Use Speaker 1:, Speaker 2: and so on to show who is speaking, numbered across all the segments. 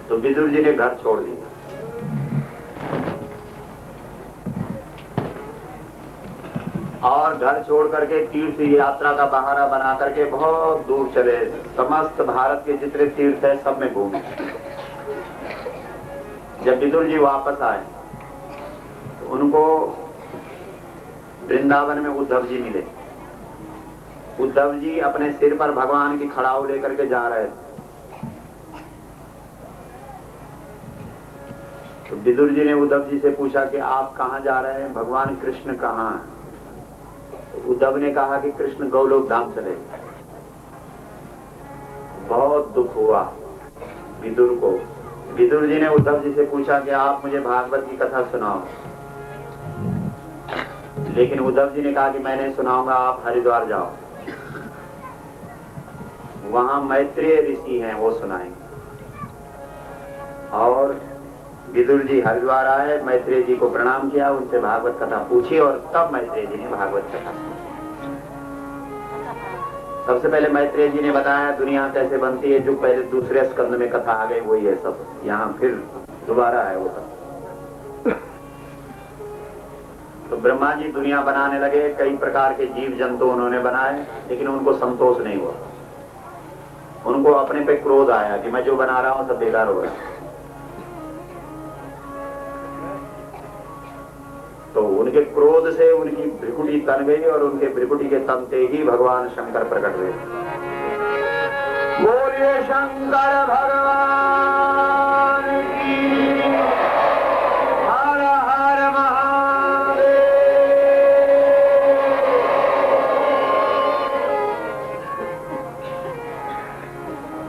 Speaker 1: तो विदुर जी ने घर छोड़ दिया। और घर छोड़ करके तीर्थ यात्रा का बहाना बना करके बहुत दूर चले। समस्त भारत के जितने तीर्थ है सब में घूमे। जब विदुर जी वापस आए तो उनको वृंदावन में उद्धव जी मिले। उद्धव जी अपने सिर पर भगवान की खड़ाऊ लेकर के जा रहे थे। तो विदुर जी ने उद्धव जी से पूछा कि आप कहाँ जा रहे हैं, भगवान कृष्ण कहाँ हैं? तो उद्धव ने कहा कि कृष्ण गौलोक धाम चले। बहुत दुख हुआ विदुर को। विदुर जी ने उद्धव जी से पूछा कि आप मुझे भागवत की कथा सुनाओ। लेकिन उद्धव जी ने कहा कि मैं नहीं सुनाऊंगा, आप हरिद्वार जाओ, वहां मैत्रेय ऋषि हैं, वो सुनाएंगे। और विदुर जी हरिद्वार आए, मैत्रेय जी को प्रणाम किया, उनसे भागवत कथा पूछी और तब मैत्रेय जी ने भागवत कथा सुनी। सबसे पहले मैत्रेय जी ने बताया दुनिया कैसे बनती है, जो पहले दूसरे स्कंद में कथा आ गई वही है सब, यहाँ फिर दोबारा है वो कथा। तो ब्रह्मा जी दुनिया बनाने लगे, कई प्रकार के जीव जंतु उन्होंने बनाए, लेकिन उनको संतोष नहीं हुआ। उनको अपने पे क्रोध आया कि मैं जो बना रहा हूं सब बेकार हो रहा है। तो उनके क्रोध से उनकी भ्रिकुटी तन गई और उनके भ्रिकुटी के तन से ही भगवान शंकर प्रकट हुए। बोलिए शंकर भगवान की, हर हर महादेव।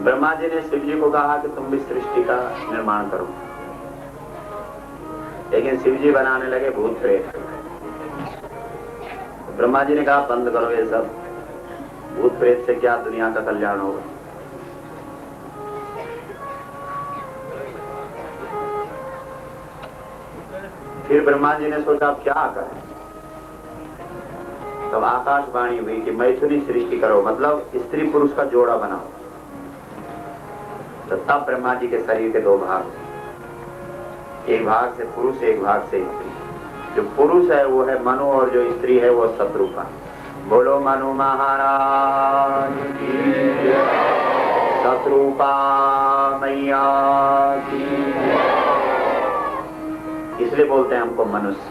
Speaker 1: ब्रह्मा जी ने शिव जी को कहा कि तुम भी सृष्टि का निर्माण करो, लेकिन शिव जी बनाने लगे भूत प्रेत। ब्रह्मा जी ने कहा बंद करो ये सब, भूत प्रेत से क्या दुनिया का कल्याण होगा। फिर ब्रह्मा जी ने सोचा अब क्या करें। तब आकाशवाणी हुई कि मैथुनी सृष्टि करो, मतलब स्त्री पुरुष का जोड़ा बनाओ। तो तब ब्रह्मा जी के शरीर के दो भाग, एक भाग से पुरुष, एक भाग से स्त्री। जो पुरुष है वो है मनु और जो स्त्री है वो शत्रुपा। बोलो मनु महाराज की, शत्रुपा मैया की। इसलिए बोलते हैं हमको मनुष्य,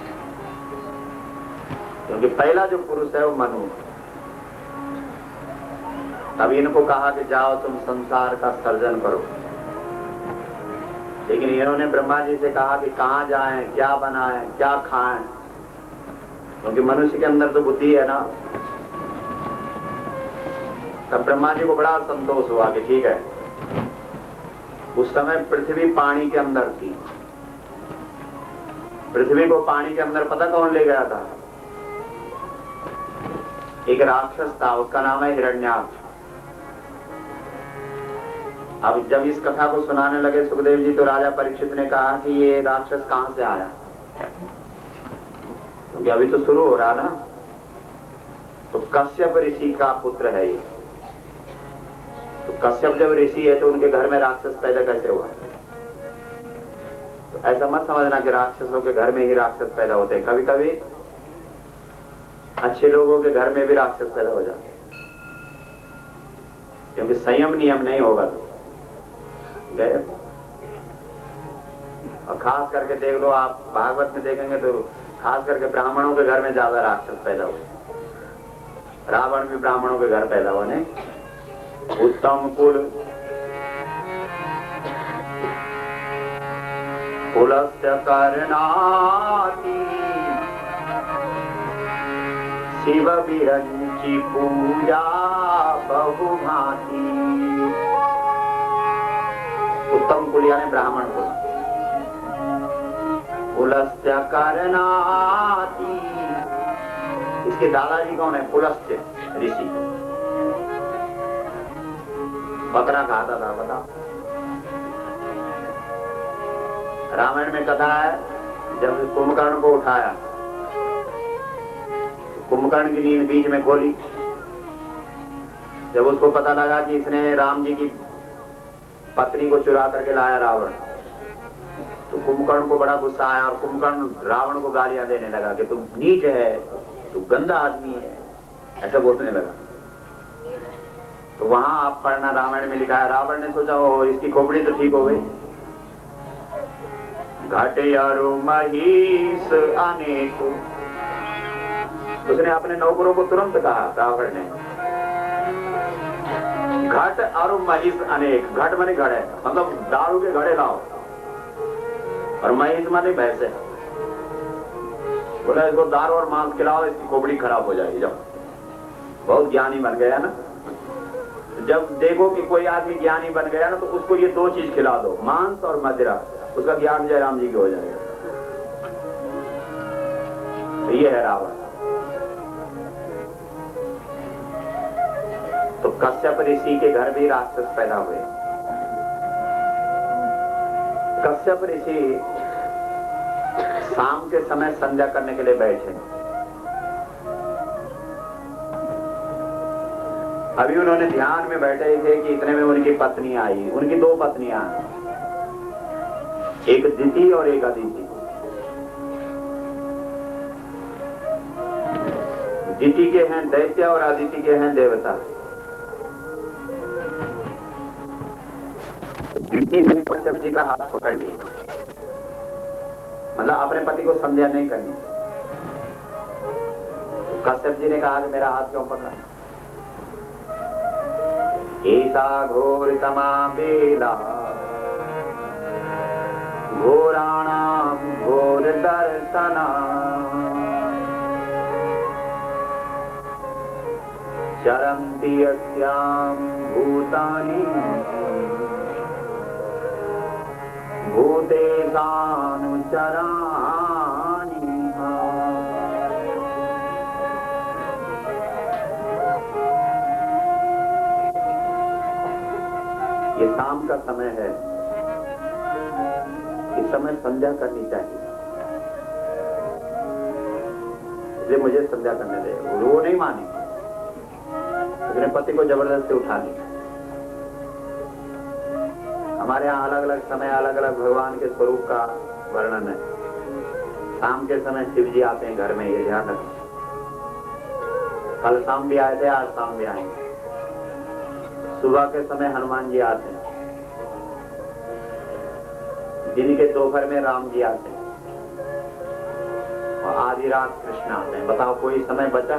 Speaker 1: क्योंकि पहला जो पुरुष है वो मनु। तब इनको कहा कि जाओ तुम संसार का सर्जन करो। लेकिन इन्होंने ब्रह्मा जी से कहा कि कहाँ जाएं, क्या बनाएं, क्या खाएं, क्योंकि मनुष्य के अंदर तो बुद्धि है ना। तब ब्रह्मा जी को बड़ा संतोष हुआ कि ठीक है। उस समय पृथ्वी पानी के अंदर थी। पृथ्वी को पानी के अंदर पता कौन ले गया था? एक राक्षस था, उसका नाम है हिरण्याक्ष। अब जब इस कथा को सुनाने लगे सुखदेव जी, तो राजा परीक्षित ने कहा कि ये राक्षस कहां से आया, क्योंकि अभी तो शुरू हो रहा ना। तो कश्यप ऋषि का पुत्र है ये। तो कश्यप जब ऋषि है तो उनके घर में राक्षस पैदा कैसे हुआ? तो ऐसा मत समझना कि राक्षसों के घर में ही राक्षस पैदा होते हैं। कभी कभी अच्छे लोगों के घर में भी राक्षस पैदा हो जाते हैं, क्योंकि संयम नियम नहीं होगा तो गए। और खास करके देख लो, आप भागवत में देखेंगे तो खास करके ब्राह्मणों के घर में ज्यादा राक्षस पैदा हुए। रावण भी ब्राह्मणों के घर पैदा हुआ नहीं। उत्तम कुल कुलस्य करनाति, शिव विरंचि पूजा बहुभांति। उत्तम कुल यानी ब्राह्मण कुल। पुलस्त्य करनाति, इसके दादाजी कौन है? पुलस्त्य ऋषि। बकरा खाता था, बता। रामायण में कथा है, जब कुंभकर्ण को उठाया, कुंभकर्ण की नींद बीच में खोली। जब उसको पता लगा कि इसने राम जी की पत्नी को चुरा करके लाया रावण। तो कुंभकर्ण को बड़ा गुस्सा आया और कुंभकर्ण रावण को गालियां देने लगा कि तुम नीच है, तू गंदा आदमी है, ऐसा बोलने लगा। तो वहां आप पढ़ना, रामायण में लिखा है, रावण ने सोचा हो इसकी खोपड़ी तो ठीक हो गई। घट अरु महिष अनेक, उसने अपने नौकरों को तुरंत कहा रावण ने, घट और महिष अनेक। घट माने घड़े, मतलब दारू के घड़े लाओ, और महिष माने भैंसे। बोला इसको दारू और मांस खिलाओ, इसकी खोपड़ी खराब हो जाएगी। जब बहुत ज्ञानी बन गया ना, जब देखो कि कोई आदमी ज्ञानी बन गया ना, तो उसको ये दो चीज खिला दो, मांस और मदिरा, उसका ज्ञान जयराम जी को हो जाएगा। तो ये है रावण। तो कश्यप ऋषि के घर भी राक्षस पैदा हुए। कश्यप ऋषि शाम के समय संध्या करने के लिए बैठे। अभी उन्होंने ध्यान में बैठे थे कि इतने में उनकी पत्नी आई। उनकी दो पत्नियां, एक दिति और एक अदिति। दिति के हैं दैत्य और अदिति के हैं देवता। दिति ने कश्यप जी का हाथ पकड़ लिया, मतलब अपने पति को संध्या नहीं करनी। कश्यप जी ने कहा कि मेरा हाथ क्यों पकड़ा? ऐसा घोर तमा बेला घोराणाम घोर दर्शना चरन्ति अस्याम भूतानि भूतेषानुचराणि। ये शाम का समय है, इस समय संध्या करनी चाहिए, इसलिए मुझे संध्या करने दे। वो नहीं मानी, अपने पति को जबरदस्ती उठा ली। हमारे यहाँ अलग अलग समय अलग अलग भगवान के स्वरूप का वर्णन है। शाम के समय शिव जी आते हैं घर में, ये ध्यान रखें। कल शाम भी आए थे, आज शाम भी आएंगे। सुबह के समय हनुमान जी आते हैं, दिन के दोपहर में राम जी आते हैं, और आधी रात कृष्ण आते हैं। बताओ कोई समय बचा?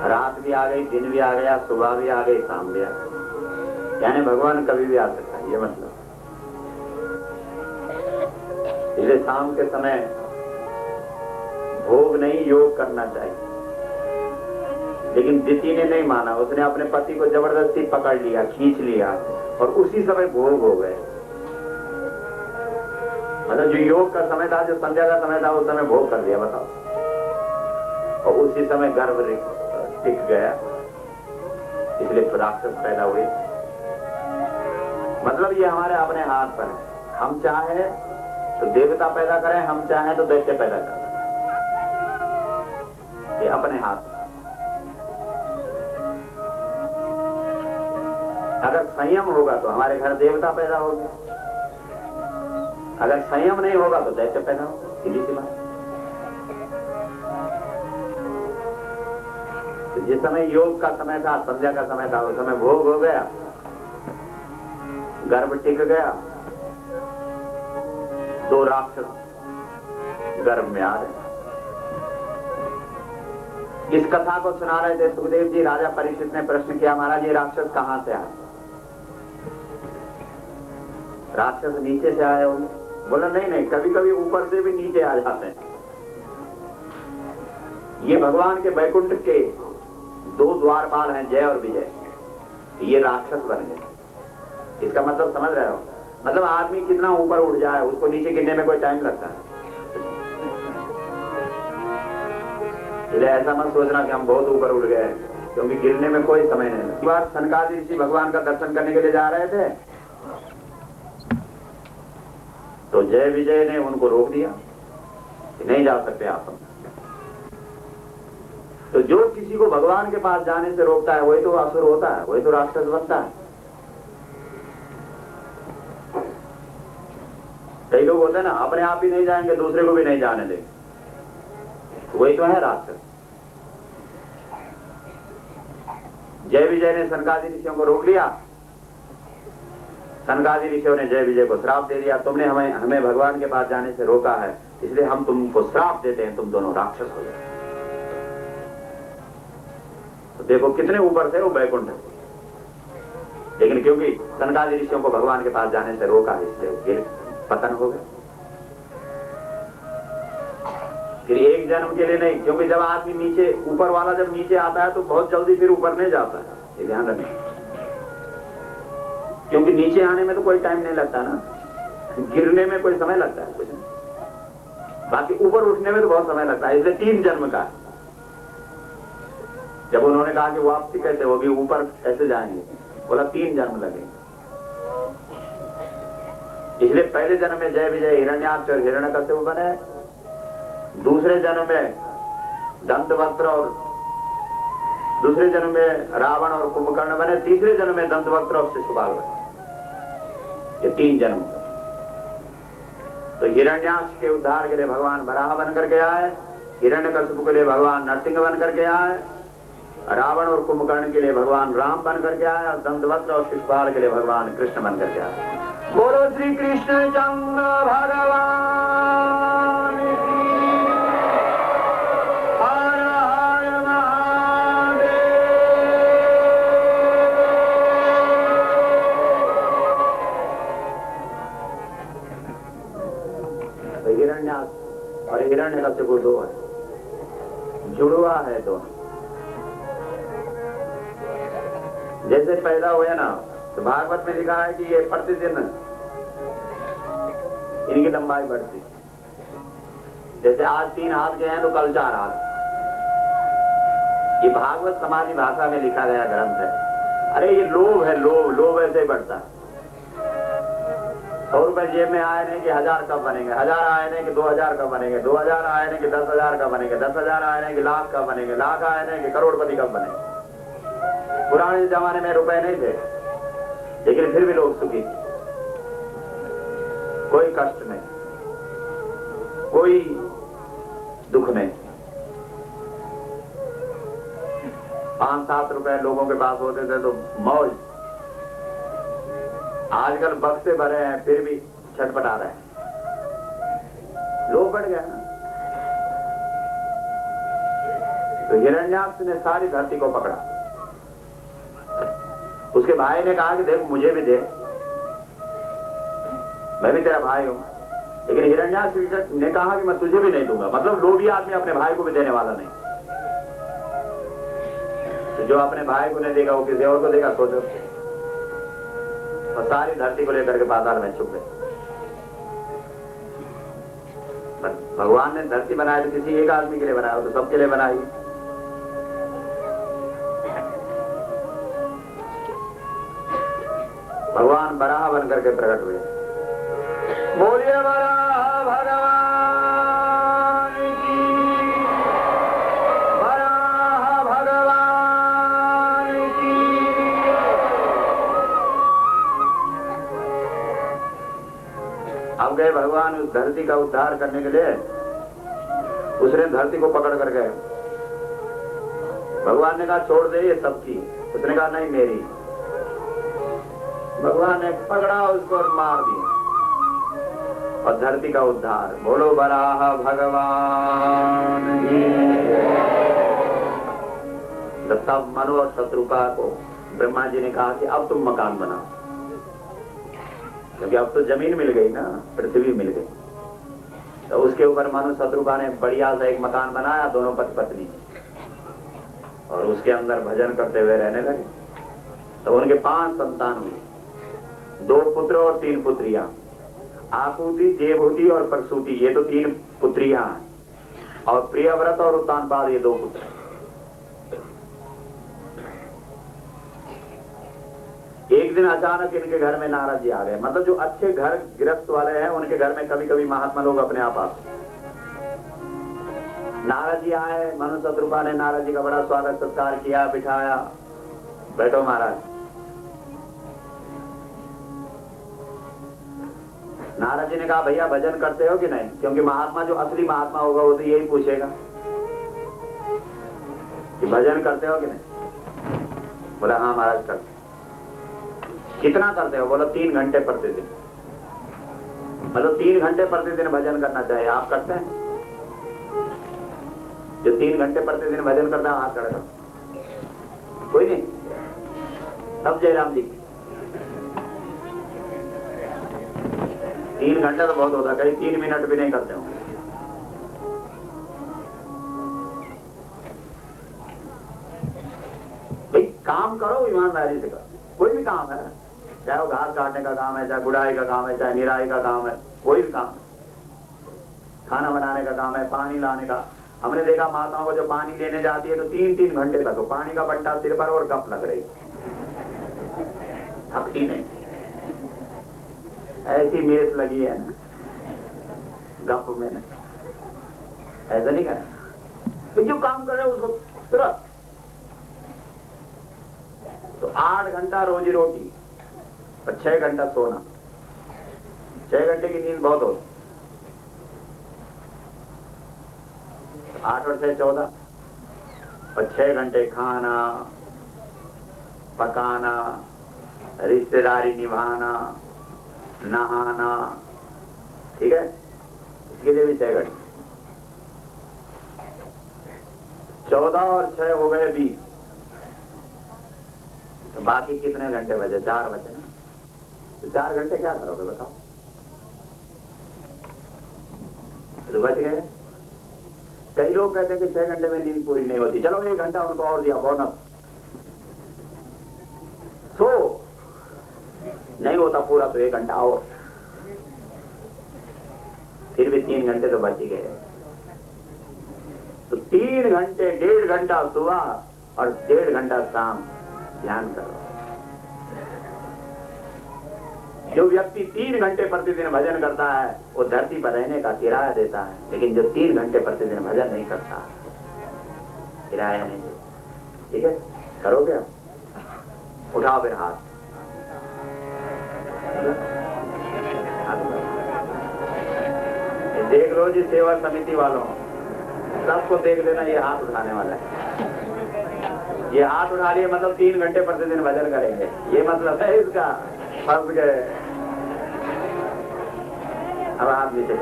Speaker 1: रात भी आ गई, दिन भी आ गया, सुबह भी आ गई, शाम भी आ गई। यानी भगवान कभी भी आ सकता है, ये मतलब। इसलिए शाम के समय भोग नहीं, योग करना चाहिए। लेकिन दिति ने नहीं माना, उसने अपने पति को जबरदस्ती पकड़ लिया, खींच लिया, और उसी समय भोग हो गए। मतलब जो योग का समय था, जो संध्या का समय था, उस समय भोग कर दिया। बताओ, और उसी समय गर्भ टिक गया, इसलिए राक्षस पैदा हुए। मतलब ये हमारे अपने हाथ पर है। हम चाहे तो देवता पैदा करें, हम चाहे तो दैत्य पैदा करें, ये अपने हाथ। अगर संयम होगा तो हमारे घर देवता पैदा होगा, अगर संयम नहीं होगा तो दैत्य पैदा होगा, सीधी सी बात। तो जिस समय योग का समय था, संध्या का समय था, उस समय भोग हो गया, गर्भ टिक गया, दो राक्षस गर्भ में आ रहे। इस कथा को सुना रहे थे सुखदेव जी। राजा परीक्षित ने प्रश्न किया, महाराज ये राक्षस कहां से आए? राक्षस नीचे से आए होंगे। बोला नहीं नहीं, कभी कभी ऊपर से भी नीचे आ जाते हैं। ये भगवान के वैकुंठ के दो द्वारपाल हैं, जय और विजय। ये राक्षस बन गए। इसका मतलब समझ रहे हो? मतलब आदमी कितना ऊपर उठ जाए, उसको नीचे गिरने में कोई टाइम लगता है। इसलिए ऐसा मत सोचना कि हम बहुत ऊपर उठ गए, क्योंकि गिरने में कोई समय नहीं लगता। बार सनकादि ऋषि भगवान का दर्शन करने के लिए जा रहे थे, तो जय विजय ने उनको रोक दिया कि नहीं जा सकते आप। तो जो किसी को भगवान के पास जाने से रोकता है, वही तो असुर होता है, वही तो राक्षस बनता है। कई लोग होते हैं ना, अपने आप ही नहीं जाएंगे, दूसरे को भी नहीं जाने देंगे, वही तो है राक्षस। जय विजय ने सनकादि ऋषियों को रोक लिया। सनकादि ऋषियों ने जय विजय को श्राप दे दिया, तुमने हमें भगवान के पास जाने से रोका है, इसलिए हम तुमको श्राप देते हैं, तुम दोनों राक्षस हो जाओ। तो देखो कितने ऊपर थे वो बैकुंठ, लेकिन क्योंकि सनकादि ऋषियों को भगवान के पास जाने से रोका, इसलिए गिर पतन हो गए। फिर एक जन्म के लिए नहीं, क्योंकि जब आदमी नीचे, ऊपर वाला जब नीचे आता है तो बहुत जल्दी फिर ऊपर नहीं जाता है, ये ध्यान रखना। क्योंकि नीचे आने में तो कोई टाइम नहीं लगता ना, गिरने में कोई समय लगता है कुछ नहीं, बाकी ऊपर उठने में तो बहुत समय लगता है। इसलिए 3 जन्म का। जब उन्होंने कहा कि वापसी कैसे होगी, ऊपर कैसे जाएंगे, बोला 3 जन्म लगेंगे। इसलिए पहले जन्म में जय विजय हिरण्याक्ष और हिरण्यकश्यप बने, दूसरे जन्म में दंतवक्त्र और दूसरे जन्म में रावण और कुंभकर्ण बने, तीसरे जन्म में दंतवक्त्र और शिशुपाल बने। ये 3 जन्म। तो हिरण्याक्ष के उद्धार के लिए भगवान वराह बन करके आए, हिरण्यकश्यप के लिए भगवान नरसिंह बन करके आए, रावण और कुंभकर्ण के लिए भगवान राम बन करके आए, और दंतवक्त्र और शिशुपाल के लिए भगवान कृष्ण बन करके आए। बोलो श्री कृष्ण चंद्र भगवान की। हर हर महादेव। तो हिरण्याक्ष और हिरण्यकश्यप 2 है, जुड़वा है दोनों। जैसे पैदा हुए ना, तो भागवत में लिखा है कि ये प्रतिदिन इनकी लंबाई बढ़ती, जैसे आज 3 हाथ के हैं तो कल 4 हाथ। ये भागवत समाजी भाषा में लिखा गया ग्रंथ है। अरे ये लोभ है, लोभ ऐसे ही बढ़ता है। 100 रुपए जेब में आए नहीं कि 1000 कब बनेंगे, 1000 आए नहीं कि 2000 कब बनेंगे, 2000 आए नहीं कि 10,000 कब बनेंगे, 10,000 आए नहीं कि लाख कब बनेंगे, लाख आए नहीं कि करोड़पति कब बनेंगे। पुराने जमाने में रुपए नहीं थे, लेकिन फिर भी लोग सुखी थे, कोई कष्ट नहीं, कोई दुख नहीं। 5-7 रुपए लोगों के पास होते थे तो मौज। आजकल बक्से भरे हैं फिर भी छटपटा रहे हैं, लोग बढ़ गया ना। तो हिरण्याक्ष ने सारी धरती को पकड़ा। उसके भाई ने कहा कि देख मुझे भी दे, मैं भी तेरा भाई हूं। लेकिन हिरण्याक्ष ने कहा कि मैं तुझे भी नहीं दूंगा। मतलब लोभी आदमी अपने भाई को भी देने वाला नहीं। तो जो अपने भाई को नहीं देगा वो किसी और को देगा, सोचो। और सारी धरती को लेकर के पाताल में छुप गए। भगवान ने धरती बनाई तो किसी एक आदमी के लिए बनाया, तो सबके लिए बनाई। भगवान वराह बन करके प्रकट हुए। बोलिए वराह भगवान की, वराह भगवान की। अब गए भगवान उस धरती का उद्धार करने के लिए, उसने धरती को पकड़ कर गए। भगवान ने कहा छोड़ दे ये सबकी, उसने कहा नहीं मेरी। भगवान ने पकड़ा उसको और मार दिया, और धरती का उद्धार। बोलो वराह भगवान की। तब मनु और शत्रुपा को ब्रह्मा जी ने कहा कि अब तुम मकान बनाओ, क्योंकि अब तो जमीन मिल गई ना, पृथ्वी मिल गई। तो उसके ऊपर मनु शत्रुपा ने बढ़िया सा एक मकान बनाया, दोनों पति पत्नी, और उसके अंदर भजन करते हुए रहने लगे। तो उनके 5 संतान हुए, 2 पुत्र और 3 पुत्रियां। आकुति, जेभूति और प्रसूति, ये तो 3 पुत्रियां हैं, और प्रियव्रत और उत्तानपाद, ये 2 पुत्र। एक दिन अचानक इनके घर में नारद जी आ गए। मतलब जो अच्छे घर गृहस्थ वाले हैं उनके घर में कभी कभी महात्मा लोग अपने आप आते। नारद जी आए, मनु शत्रुपा ने नारद जी का बड़ा स्वागत सत्कार किया, बिठाया, बैठो महाराज। नारद जी ने कहा भैया भजन करते हो कि नहीं, क्योंकि महात्मा जो असली महात्मा होगा वो तो यही पूछेगा कि भजन करते हो कि नहीं। बोला हाँ महाराज करते। कितना करते हो? बोला 3 घंटे प्रतिदिन। मतलब 3 घंटे प्रतिदिन भजन करना चाहिए। आप करते हैं? जो 3 घंटे प्रतिदिन भजन करता है हाथ खड़ा। कोई नहीं? तब जयराम जी 3 घंटे तो बहुत होता, कहीं 3 मिनट भी नहीं करते होंगे। भाई काम करो, ईमानदारी से करो। कोई भी काम है, चाहे वो घास काटने का काम है, चाहे गुड़ाई का काम है, चाहे निराई का काम है, कोई भी काम, खाना बनाने का काम है, पानी लाने का। हमने देखा माताओं को जो पानी लेने जाती है तो 3-3 घंटे तक पानी का बट्टा सिर पर और कप लग रही, थकती नहीं। ऐसी मेस लगी है ना गप में ना, ऐसा नहीं करना। तो जो काम कर रहे हो उसको तुरंत। तो 8 घंटा रोजी रोटी और 6 घंटा सोना। 6 घंटे की नींद बहुत होती। 8 और 6 14 और 6 घंटे खाना पकाना, रिश्तेदारी निभाना, नहाना, ठीक है, इसके लिए भी 6 घंटे। 14 और 6 हो गए 20। तो बाकी कितने घंटे बचे? 4 बचे ना। तो 4 घंटे क्या करोगे बताओ? तो बच गए। कई लोग कहते हैं कि 6 घंटे में नींद पूरी नहीं होती, चलो 1 घंटा उनको और दिया बोनस। सो नहीं होता पूरा तो 1 घंटा और, फिर भी 3 घंटे तो बच ही गए। तो 3 घंटे, 1.5 घंटा सुबह और 1.5 घंटा शाम ध्यान करो। जो व्यक्ति 3 घंटे प्रतिदिन भजन करता है वो धरती पर रहने का किराया देता है, लेकिन जो 3 घंटे प्रतिदिन भजन नहीं करता किराया नहीं देता। ठीक है, करोगे आप? उठाओ फिर हाथ। देख लो जी सेवा समिति वालों, सबको देख लेना, ये हाथ उठाने वाला है। ये हाथ उठा लिए मतलब 3 घंटे प्रतिदिन भजन करेंगे, ये मतलब है इसका। फंस गए। अब आप नीचे।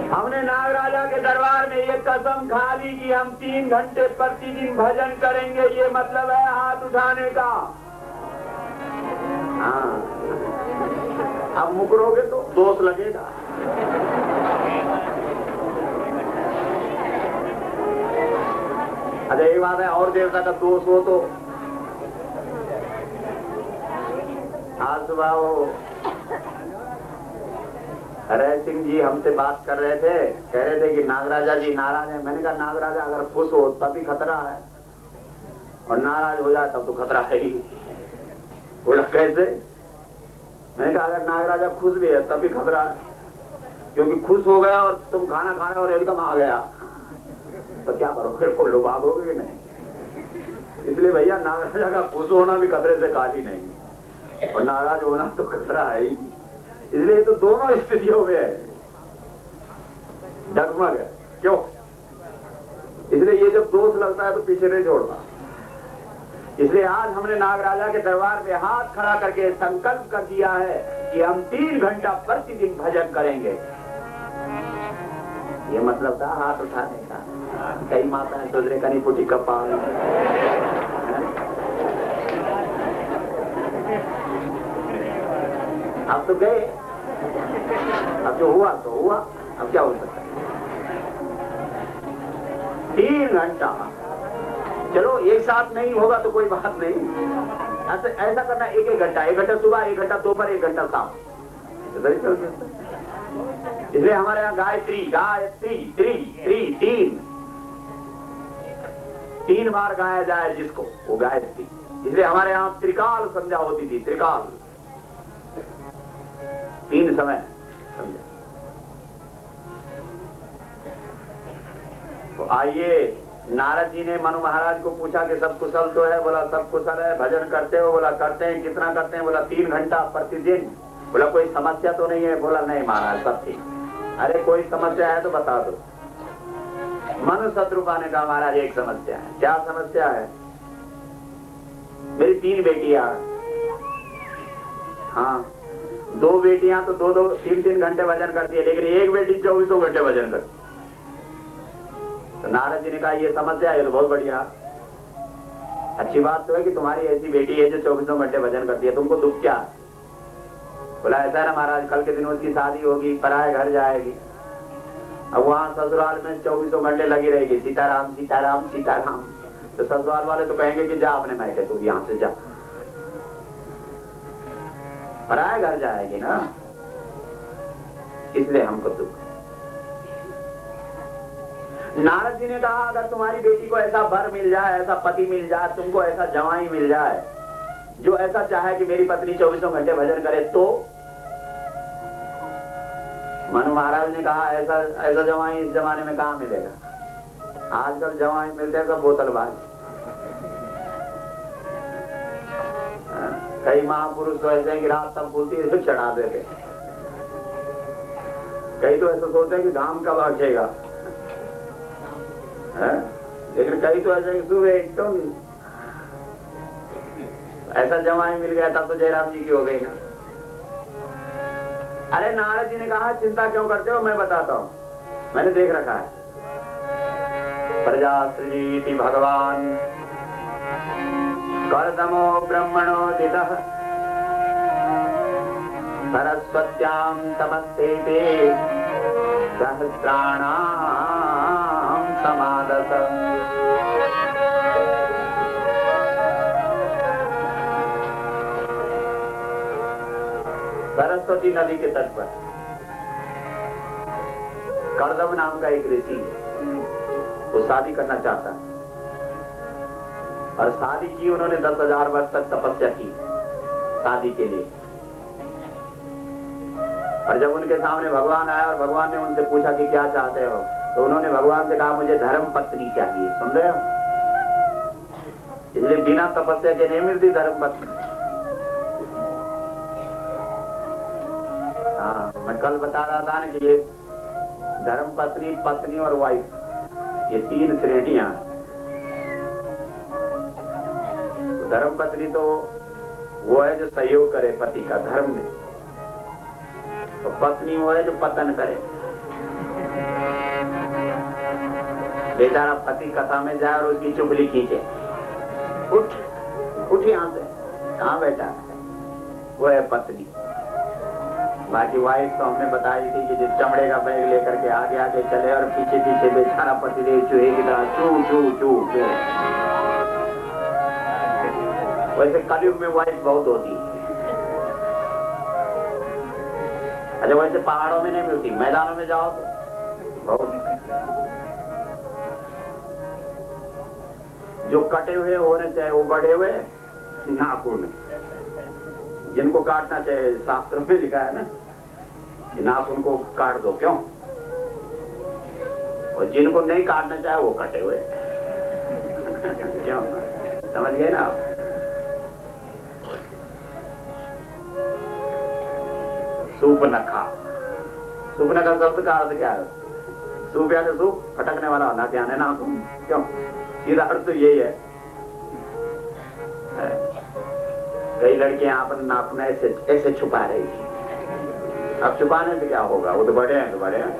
Speaker 1: हमने नागराजा के दरबार में ये कसम खा ली कि हम 3 घंटे प्रतिदिन भजन करेंगे, ये मतलब है हाथ उठाने का। हाँ, अब मुकरोगे तो दोष लगेगा। अच्छा एक बात है, और देवता का दोष हो तो आज सुबह वो हरे सिंह जी हमसे बात कर रहे थे, कह रहे थे कि नागराजा जी नाराज है। मैंने कहा नागराजा अगर खुश हो तभी खतरा है, और नाराज हो जाए तब तो खतरा है ही। बोला कैसे? मैंने कहा अगर नागराजा खुश भी है तभी खतरा है, क्योंकि खुश हो गया और तुम खाना खा रहे और एकदम आ गया तो क्या करोगे? बोलो भागोगे कि नहीं? इसलिए भैया नागराजा का खुश होना भी खतरे से खाली नहीं, और नाराज होना तो खतरा है ही। इसलिए तो दोनों स्थितियों में है, डगमग है। क्यों? इसलिए ये जब दोष लगता है तो पीछे नहीं छोड़ना। इसलिए आज हमने नागराजा के दरबार में हाथ खड़ा करके संकल्प कर दिया है कि हम 3 घंटा प्रतिदिन भजन करेंगे। ये मतलब था हाथ उठाने का। कई माताएं सोच रहे कहीं पुटी कपाल। अब तो गए, अब जो हुआ तो हुआ, अब क्या हो सकता है? 3 घंटा, चलो एक साथ नहीं होगा तो कोई बात नहीं, ऐसा करना 1-1 घंटा, 1 घंटा सुबह, 1 घंटा दोपहर, 1 घंटा शाम, इसलिए हमारे यहाँ गायत्री गायत्री त्री त्री 3 बार गाया जाए जिसको, वो गायत्री। इसलिए हमारे यहाँ त्रिकाल संध्या होती थी, त्रिकाल 3 समय संध्या। तो आइए, नारद जी ने मनु महाराज को पूछा कि सब कुशल तो है? बोला सब कुशल है। भजन करते हो? बोला करते हैं। कितना करते हैं? बोला 3 घंटा प्रतिदिन। बोला कोई समस्या तो नहीं है? बोला नहीं महाराज सब ठीक। अरे कोई समस्या है तो बता दो। मनु शत्रुपा ने कहा महाराज एक समस्या है। क्या समस्या है? मेरी 3 बेटियां। हाँ 2 बेटियां तो 2-2 3-3 घंटे वजन करती है, लेकिन एक बेटी 24 घंटे वजन करती। तो नारद जी ने कहा ये समस्या है तो बहुत बढ़िया, अच्छी बात तो है कि तुम्हारी ऐसी बेटी है जो 24 घंटे वजन करती है, तुमको दुख क्या? बोला ऐसा है ना महाराज, कल के दिन उसकी शादी होगी, पराए घर जाएगी, अब वहाँ ससुराल में 24 घंटे लगी रहेगी सीताराम सीताराम सीताराम। तो ससुराल वाले तो कहेंगे कि जा अपने मायके तू यहाँ से जा, पराए घर जाएगी ना, इसलिए हमको दुख। नारद जी ने कहा अगर तुम्हारी बेटी को ऐसा वर मिल जाए, ऐसा पति मिल जाए, तुमको ऐसा जवाई मिल जाए जो ऐसा चाहे कि मेरी पत्नी 24 घंटे भजन करे, तो मनु महाराज ने कहा ऐसा जवाई इस जमाने में कहाँ मिलेगा? आजकल जवाई मिलते हैं सब बोतलबाज। कई महापुरुष तो ऐसे हैं कि रात तक खुलती है तो चढ़ा देते, कई तो ऐसा सोचते हैं कि घाम कब आखेगा, लेकिन कई तो ऐसे सुबह एकदम ऐसा जवाई मिल गया तब तो जयराम जी की हो गई ना। अरे नारद जी ने कहा चिंता क्यों करते हो, मैं बताता हूँ, मैंने देख रखा है। प्रजा सृजीति भगवान कर्दमो ब्रह्मणो दितः सरस्वत्यां तमस्तेते सहस्राणां समादस। सरस्वती नदी के तट पर कर्दम नाम का एक ऋषि वो शादी करना चाहता है, और शादी की उन्होंने 10,000 वर्ष तक तपस्या की शादी के लिए। और जब उनके सामने भगवान आया और भगवान ने उनसे पूछा कि क्या चाहते हो, तो उन्होंने भगवान से कहा मुझे धर्म पत्नी चाहिए। सुन रहे हो? इसलिए बिना तपस्या के नहीं मिलती धर्म पत्नी। हाँ मैं कल बता रहा था ना कि ये धर्म पत्नी, पत्नी और वाइफ, ये 3 श्रेणियां। धर्म पत्नी तो वो है जो सहयोग करे पति का धर्म में, तो पत्नी वो है जो पतन करे। बेचारा पति कथा में जाए और उसकी चुगली खींचे, उठ यहाँ से, कहाँ बैठा है, वो है पत्नी। बाकी वाइफ तो हमने बताई थी कि जो चमड़े का बैग लेकर के आगे आगे चले और पीछे पीछे बेचारा पतिदेव चूहे की तरह चू चू चू। वैसे कलयुग में वाइफ बहुत होती है। अच्छा वैसे पहाड़ों में नहीं मिलती, मैदानों में जाओ तो बहुत। जो कटे हुए होने चाहिए वो बढ़े हुए नाखून, जिनको काटना चाहिए शास्त्रों में लिखा है ना कि नाखून को काट दो, क्यों? और जिनको नहीं काटना चाहिए वो कटे हुए क्यों? समझ गए ना आप? सूपनखा, सूपनखा शब्द का अर्थ क्या है? सूप या सूप फटकने वाला होना, ध्यान है ना? क्यों? सीधा अर्थ तो यही है। कई लड़कियां अपन नाखून ऐसे छुपा रही थी, अब छुपाने से क्या होगा, वो तो बड़े हैं, तो बड़े हैं।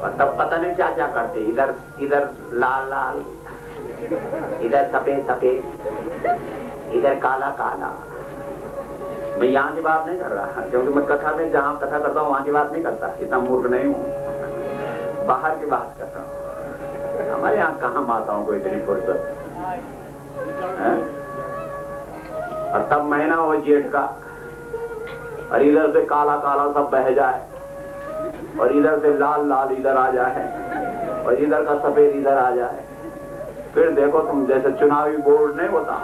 Speaker 1: और तब पता नहीं क्या क्या करते, इधर लाल लाल, इधर सफेद सफेद, इधर काला काला। मैं यहाँ की बात नहीं कर रहा, क्योंकि मैं कथा में जहाँ कथा करता हूँ वहां की बात नहीं करता, इतना मूर्ख नहीं हूँ, बाहर की बात करता हूँ। हमारे यहाँ कहाँ माताओं को इतनी फुर्सत है? और तब महीना हो जेठ का, और इधर से काला काला सब बह जाए, और इधर से लाल लाल इधर आ जाए, और इधर का सफेद इधर आ जाए, फिर देखो तुम जैसे चुनावी बोर्ड नहीं होता,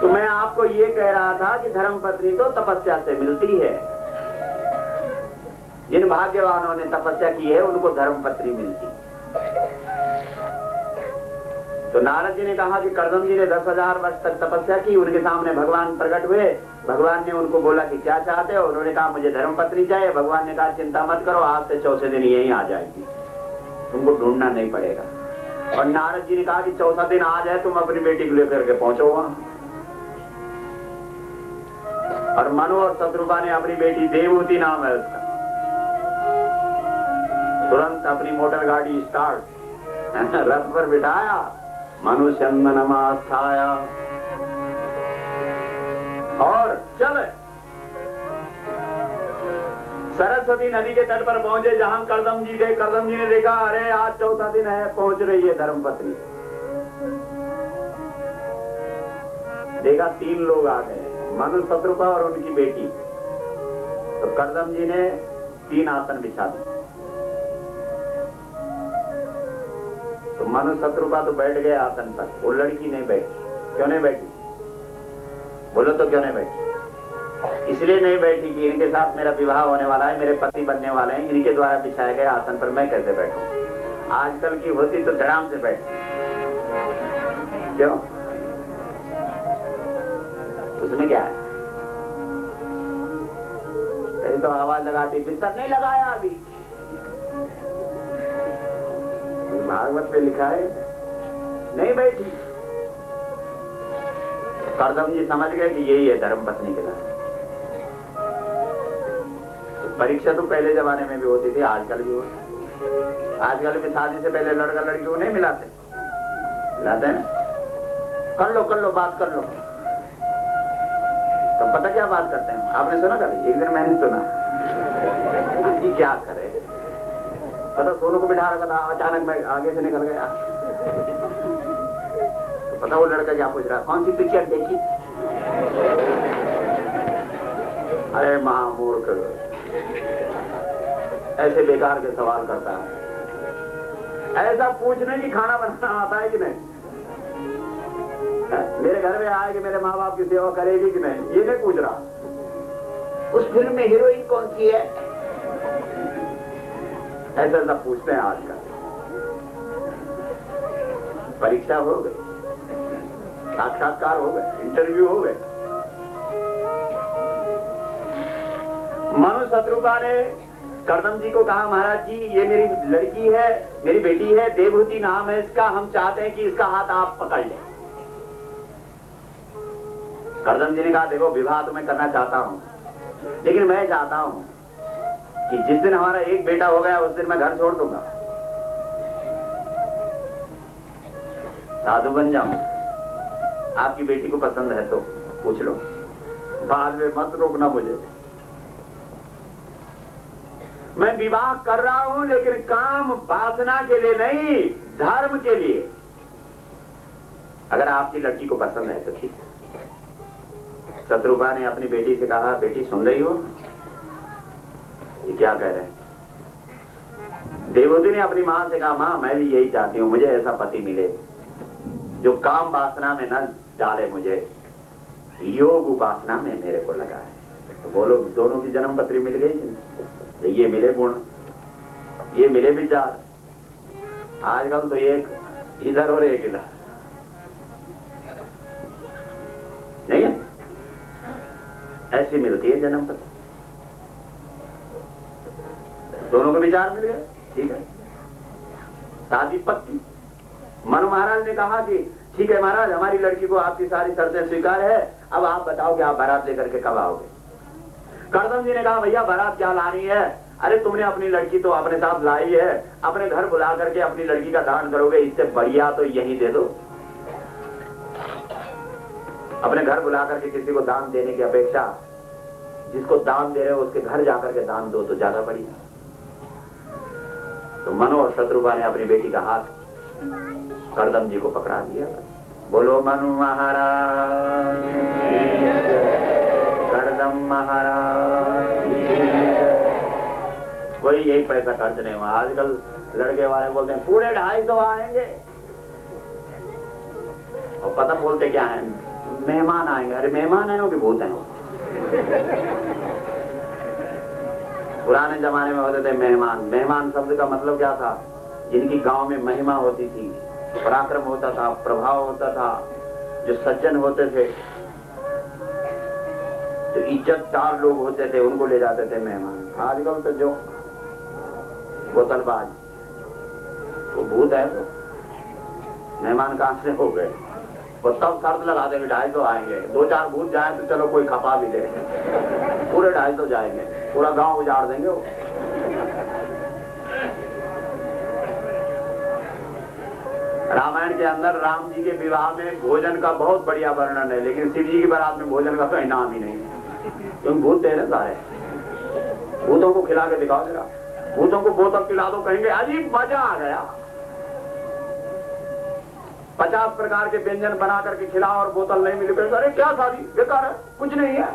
Speaker 1: तो मैं आपको ये कह रहा था कि धर्म पत्नी तो तपस्या से मिलती है। जिन भाग्यवानों ने तपस्या की है उनको धर्मपत्नी मिलती। तो नारद जी ने कहा कि कर्दम जी ने 10,000 वर्ष तक तपस्या की, उनके सामने भगवान प्रकट हुए। भगवान ने उनको बोला कि क्या चाहते हो? उन्होंने कहा मुझे धर्मपत्नी चाहिए। भगवान ने कहा चिंता मत करो, आज से चौथे दिन यही आ जाएगी, तुमको ढूंढना नहीं पड़ेगा। और नारद जी ने कहा कि चौथा दिन आ जाए, तुम अपनी बेटी को लेकर के पहुंचो वहां। और मनु और शत्रुपा ने अपनी बेटी देवहूति नाम है उसका, तुरंत अपनी मोटर गाड़ी स्टार्ट, रथ पर बिठाया, मनुष्य नमास्थाया और चले सरस्वती नदी के तट पर पहुंचे, जहां कर्दम जी थे। कर्दम जी ने देखा, अरे आज चौथा दिन है, पहुंच रही है धर्मपत्नी। देखा 3 लोग आ गए, मनु, शत्रुपा और उनकी बेटी। तो कर्दम जी ने 3 आसन बिछा दिए। तो मनु शत्रुपा तो बैठ गए आसन पर, वो लड़की नहीं बैठी। क्यों नहीं बैठी? बोलो तो क्यों नहीं बैठी? इसलिए नहीं बैठी कि इनके साथ मेरा विवाह होने वाला है, मेरे पति बनने वाले हैं, इनके द्वारा बिछाए गए आसन पर मैं कैसे बैठूं? आजकल की होती तो धड़ाम से बैठ। क्यों? उसमें क्या है? कहीं तो आवाज लगाती, बिस्तर नहीं लगाया अभी। भागवत पे लिखा है नहीं बैठी। कर्दम जी समझ गए कि यही है धर्मपत्नी के नाम। परीक्षा तो पहले जमाने में भी होती थी, आजकल भी होती। आजकल भी शादी से पहले लड़का लड़की को नहीं मिलाते, मिलाते हैं। कर लो बात कर लो। तो पता क्या बात करते हैं? आपने सुना कभी? एक दिन मैंने सुना, क्या करे, पता सोनू को बिठा रखा था, अचानक मैं आगे से निकल गया। तो पता वो लड़का क्या पूछ रहा, कौन सी पिक्चर देखी? अरे महामूर्ख, ऐसे बेकार के सवाल करता है। ऐसा पूछने की खाना बनाना आता है कि नहीं? मेरे घर में आए कि मेरे माँ बाप की सेवा करेगी कि नहीं, ये नहीं पूछ रहा। उस फिल्म में हीरोइन कौन सी है, ऐसा ऐसा पूछते हैं आजकल। परीक्षा हो गई, साक्षात्कार हो गए, इंटरव्यू हो गए। मनु शत्रुपा ने कर्दम जी को कहा, महाराज जी ये मेरी लड़की है, मेरी बेटी है, देवहूति नाम है इसका, हम चाहते हैं कि इसका हाथ आप पकड़ लें। कर्दम जी ने कहा, देखो विवाह तो मैं करना चाहता हूं, लेकिन मैं चाहता हूं कि जिस दिन हमारा एक बेटा हो गया उस दिन मैं घर छोड़ दूंगा, साधु बन जाऊं। आपकी बेटी को पसंद है तो पूछ लो, बाद में मत रोकना मुझे। मैं विवाह कर रहा हूं लेकिन काम वासना के लिए नहीं, धर्म के लिए। अगर आपकी लड़की को पसंद है तो ठीक है। शत्रुपा ने अपनी बेटी से कहा, बेटी सुन रही हो ये क्या कह रहे हैं? देवहूति ने अपनी मां से कहा, मां मैं भी यही चाहती हूँ, मुझे ऐसा पति मिले जो काम वासना में न डाले, मुझे योग उपासना में मेरे को लगा है। तो बोलो दोनों की जन्म पत्री मिल गई कि तो ये मिले गुण, ये मिले विचार। आजकल तो एक इधर और एक इधर नहीं है, ऐसी मिलती है जन्म पत्री। दोनों को विचार मिल गए, ठीक है, शादी पक्की। मनु महाराज ने कहा कि ठीक है महाराज, हमारी लड़की को आपकी सारी शर्तें स्वीकार है, अब आप बताओ कि आप बारात लेकर के कब आओगे? कर्दम जी ने कहा, भैया बारात क्या लानी है? अरे तुमने अपनी लड़की तो अपने साथ लाई है, अपने घर बुला करके अपनी लड़की का दान करोगे, इससे बढ़िया तो यही दे दो। अपने घर बुला करके किसी को दान देने की अपेक्षा जिसको दान दे रहे हो उसके घर जाकर के दान दो तो ज्यादा बढ़िया। तो मनु और शत्रुपा ने अपनी बेटी का हाथ कर्दम जी को पकड़ा दिया। बोलो मनु महाराज, कर्दम महाराज। कोई यही पैसा खर्च नहीं हुआ। आजकल लड़के वाले बोलते हैं पूरे 250 आएंगे, और पता बोलते क्या है, मेहमान आएंगे। अरे मेहमान है कि भूत है? पुराने जमाने में होते थे मेहमान। मेहमान शब्द का मतलब क्या था? जिनकी गांव में महिमा होती थी, पराक्रम होता था, प्रभाव होता था, जो सज्जन होते थे, जो इज्जतदार लोग होते थे, उनको ले जाते थे मेहमान। आजकल तो जो बोतलबाज, वो भूत है, तो मेहमान कहां से हो गए? वो तब शर्त लगा देंगे 250 आएंगे, 2-4 भूत जाए तो चलो कोई खपा भी दे, पूरे 250 जाएंगे, पूरा गांव उजाड़ देंगे वो। रामायण के अंदर राम जी के विवाह में भोजन का बहुत बढ़िया वर्णन है, लेकिन शिव जी की बारात में भोजन का कोई नाम ही नहीं है। तुम भूत दे रहे सारे, भूतों को खिला के दिखाओ जरा, भूतों को बोतल पिला दो, कहेंगे अजीब मजा आ गया। 50 प्रकार के व्यंजन बना करके खिलाओ और बोतल नहीं मिली, अरे क्या शादी बेकार है, कुछ नहीं है।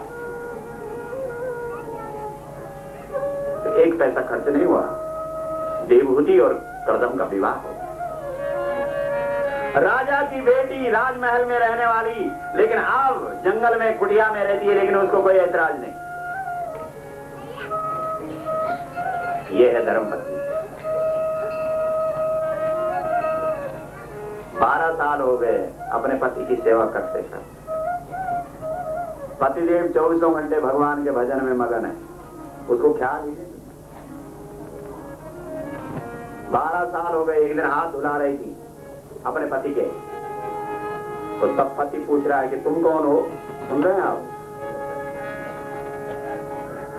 Speaker 1: तो 1 पैसा खर्च नहीं हुआ, देवहूति और करदम का विवाह हो। राजा की बेटी राजमहल में रहने वाली, लेकिन अब जंगल में कुटिया में रहती है, लेकिन उसको कोई ऐतराज नहीं। ये है धर्मपत्नी। 12 साल हो गए अपने पति की सेवा करते करते। पतिदेव 24 घंटे भगवान के भजन में मगन है, उसको ख्याल ही नहीं। 12 साल हो गए। एक दिन हाथ धुला रही थी अपने पति के, तो तब पति पूछ रहा है कि तुम कौन हो? सुन रहे हैं आप?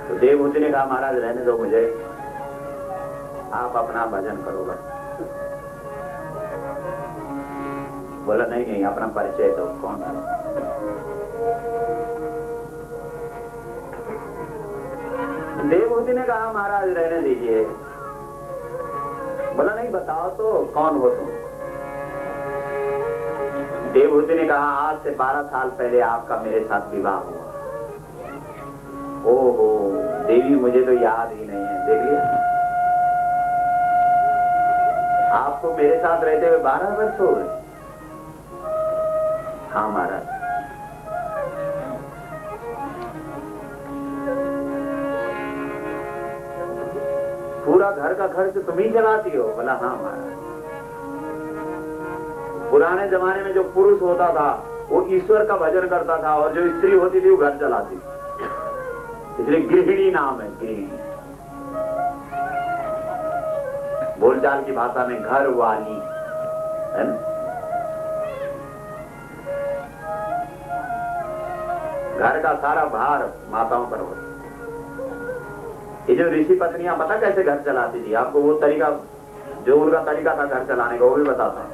Speaker 1: तो देवहूति ने कहा महाराज रहने दो मुझे, आप अपना भजन करो बस। बोला नहीं नहीं, अपना परिचय दो, कौन है? देवहूति ने कहा महाराज रहने दीजिए। बोला नहीं, बताओ तो कौन हो तुम? देवहूति ने कहा आज से 12 साल पहले आपका मेरे साथ विवाह हुआ। ओहो देवी, मुझे तो याद ही नहीं है। देख लिया, आपको मेरे साथ रहते हुए 12 वर्ष हो गए। हाँ महाराज। पूरा घर का खर्च तुम ही चलाती हो? बोला हाँ महाराज। पुराने जमाने में जो पुरुष होता था वो ईश्वर का भजन करता था, और जो स्त्री होती थी वो घर चलाती थी, इसलिए गृहिणी नाम है, गृहिणी। बोलचाल की भाषा में घर वाली है ना। घर का सारा भार माताओं पर होता। ये जो ऋषि पत्नियां पता कैसे घर चलाती थी? आपको वो तरीका, जो उनका तरीका था घर चलाने का, वो भी बताता हूं।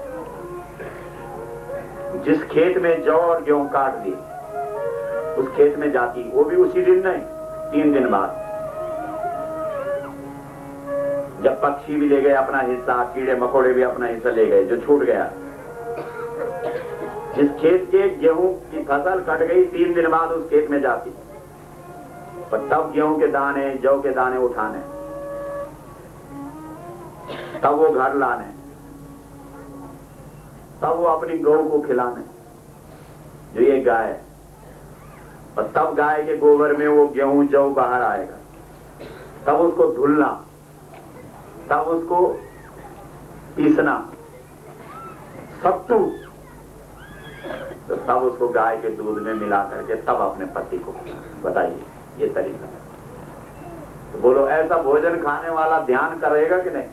Speaker 1: जिस खेत में जौ और गेहूं काट दी, उस खेत में जाती, वो भी उसी दिन नहीं, 3 दिन बाद। जब पक्षी भी ले गए अपना हिस्सा, कीड़े मकोड़े भी अपना हिस्सा ले गए, जो छूट गया। जिस खेत के गेहूं की फसल कट गई, 3 दिन बाद उस खेत में जाती, और तब गेहूं के दाने, जौ के दाने उठाने, तब वो घर लाने, तब वो अपनी गौ को खिलाने, जो ये गाय, और तब गाय के गोबर में वो गेहूं जौ बाहर आएगा, तब उसको धुलना, तब उसको पीसना, सत्तू, तो तब उसको गाय के दूध में मिला करके तब अपने पति को। बताइए ये तरीका। तो बोलो ऐसा भोजन खाने वाला ध्यान करेगा कि नहीं?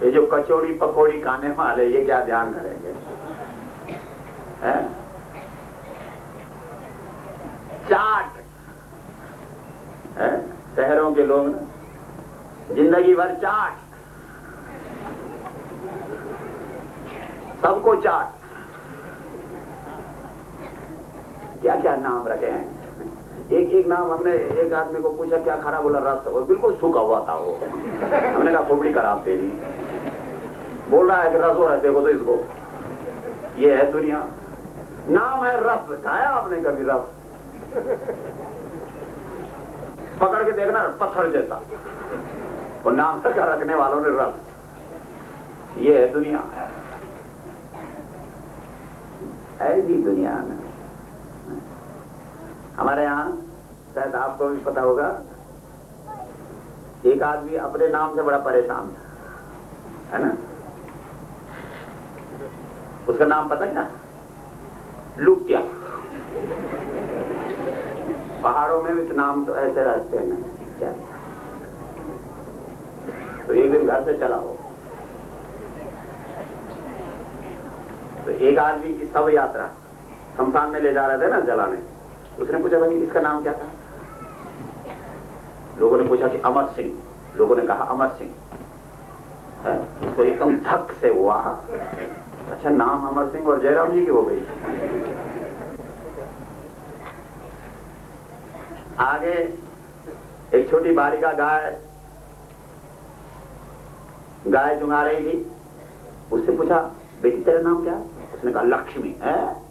Speaker 1: ये जो कचौड़ी पकौड़ी खाने वाले, ये क्या ध्यान करेंगे? है? चाट है? शहरों के लोग ना जिंदगी भर चाट, सबको चाट, क्या क्या नाम रखे हैं। एक नाम हमने एक आदमी को पूछा क्या खाना, बोला रस, और बिल्कुल सूखा हुआ था वो। हमने कहा खोपड़ी खराब तेरी। बोल रहा है कि रस हो रहा है, देखो तो इसको, ये है दुनिया। नाम है रस, खाया आपने कभी रस? पकड़ के देखना पत्थर जैसा, और नाम का रखने वालों ने रस। ये है दुनिया, ऐसी दुनिया में। हमारे यहाँ शायद आपको भी पता होगा, एक आदमी अपने नाम से बड़ा परेशान था, है ना? उसका नाम पता क्या? लुटिया। पहाड़ों में भी नाम तो ऐसे रहते हैं क्या? तो एक दिन घर से चला हो तो एक आदमी की शव यात्रा शमशान में ले जा रहे थे ना जलाने। उसने पूछा भाई इसका नाम क्या था? लोगों ने पूछा कि अमर सिंह। लोगों ने कहा अमर सिंह है। उसको एकदम धक से हुआ, अच्छा नाम अमर सिंह और जयराम जी की हो गई। आगे एक छोटी बालिका गाय चुंगा रही थी। उससे पूछा बेटी तेरा नाम क्या है? उसने कहा लक्ष्मी है।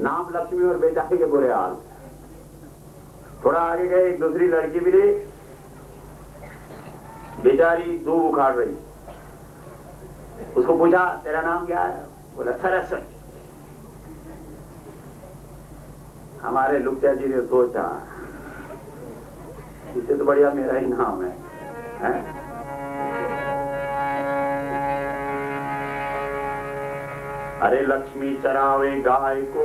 Speaker 1: नाम लक्ष्मी और बेचारे के बुरे हाल। थोड़ा आगे गए, एक दूसरी लड़की मिली, बेचारी दूब उखाड़ रही। उसको पूछा तेरा नाम क्या है? बोला सरस्वती। हमारे लुटिया जी ने सोचा इससे तो बढ़िया मेरा ही नाम है? अरे लक्ष्मी चरावे गाय को,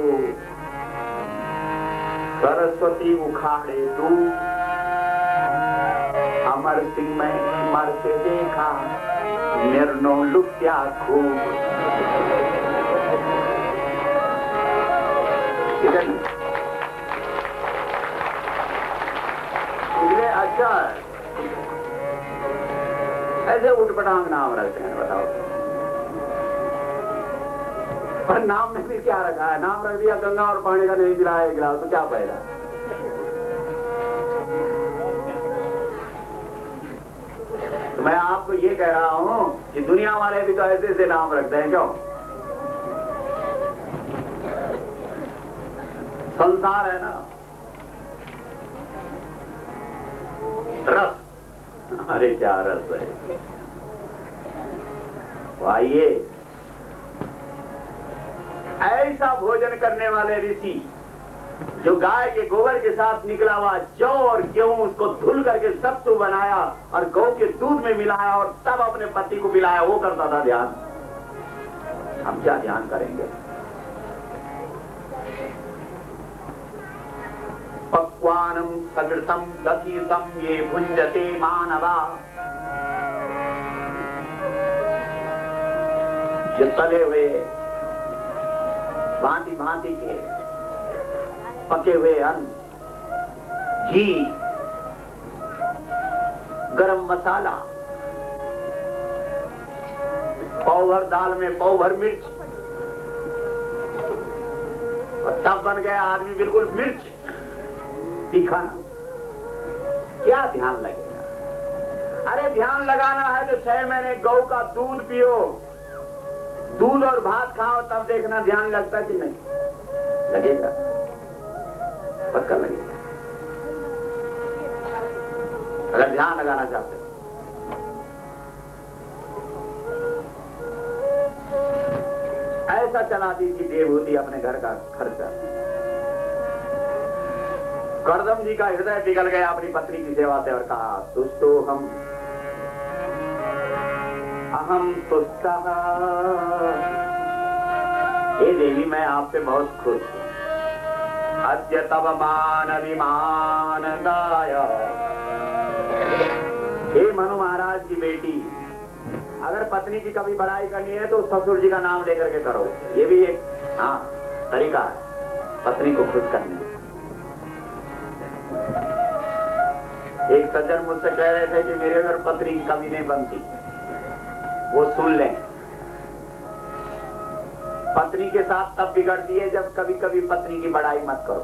Speaker 1: सरस्वती उखाड़े दूब। अमर सिंह में मर के देखा, निर्नो लुटिया खूब। ठीक है ना? इसलिए अच्छा ऐसे उठपटांग नाम रखते हैं, बताओ। पर नाम में भी क्या रखा है? नाम रख दिया गंगा और पानी का नहीं गिराया गिलास, तो क्या फायदा? तो मैं आपको ये कह रहा हूं कि दुनिया वाले भी तो ऐसे ऐसे नाम रखते हैं। क्यों? संसार है ना, रस। अरे क्या रस है! आइए, ऐसा भोजन करने वाले ऋषि जो गाय के गोबर के साथ निकला हुआ जौ और गेहूं उसको धुल करके सत्तू बनाया और गौ के दूध में मिलाया और तब अपने पति को पिलाया, वो करता था ध्यान। हम क्या ध्यान करेंगे? पक्वानम सकृतम दधीतम ये भुंजते मानवा। जो तले हुए भांति भांति के पके हुए अन्न, घी, गरम मसाला, पाव भर दाल में पाव भर मिर्च, और तब बन गया आदमी बिल्कुल मिर्च तीखा। क्या ध्यान लगेगा? अरे ध्यान लगाना है तो 6 महीने गौ का दूध पियो, दूध और भात खाओ, तब देखना ध्यान लगता कि नहीं लगेगा। पक्का लगेगा अगर ध्यान लगाना चाहते। ऐसा चलाती थी देवहूति अपने घर का खर्चा। करदम जी का हृदय पिघल गया अपनी पत्नी की सेवा से और कहा तुस्तो अहम तुष्टः। हे देवी मैं आपसे बहुत खुश हूं। अद्य तव मान अभिमान दाय। हे मनु महाराज की बेटी, अगर पत्नी की कभी बड़ाई करनी है तो ससुर जी का नाम लेकर के करो। ये भी एक तरीका है पत्नी को खुश करने। एक सज्जन मुझसे कह रहे थे कि मेरे घर पत्नी की कमी नहीं बनती, वो सुन लें। पत्नी के साथ तब बिगड़ती है जब कभी कभी पत्नी की बड़ाई मत करो।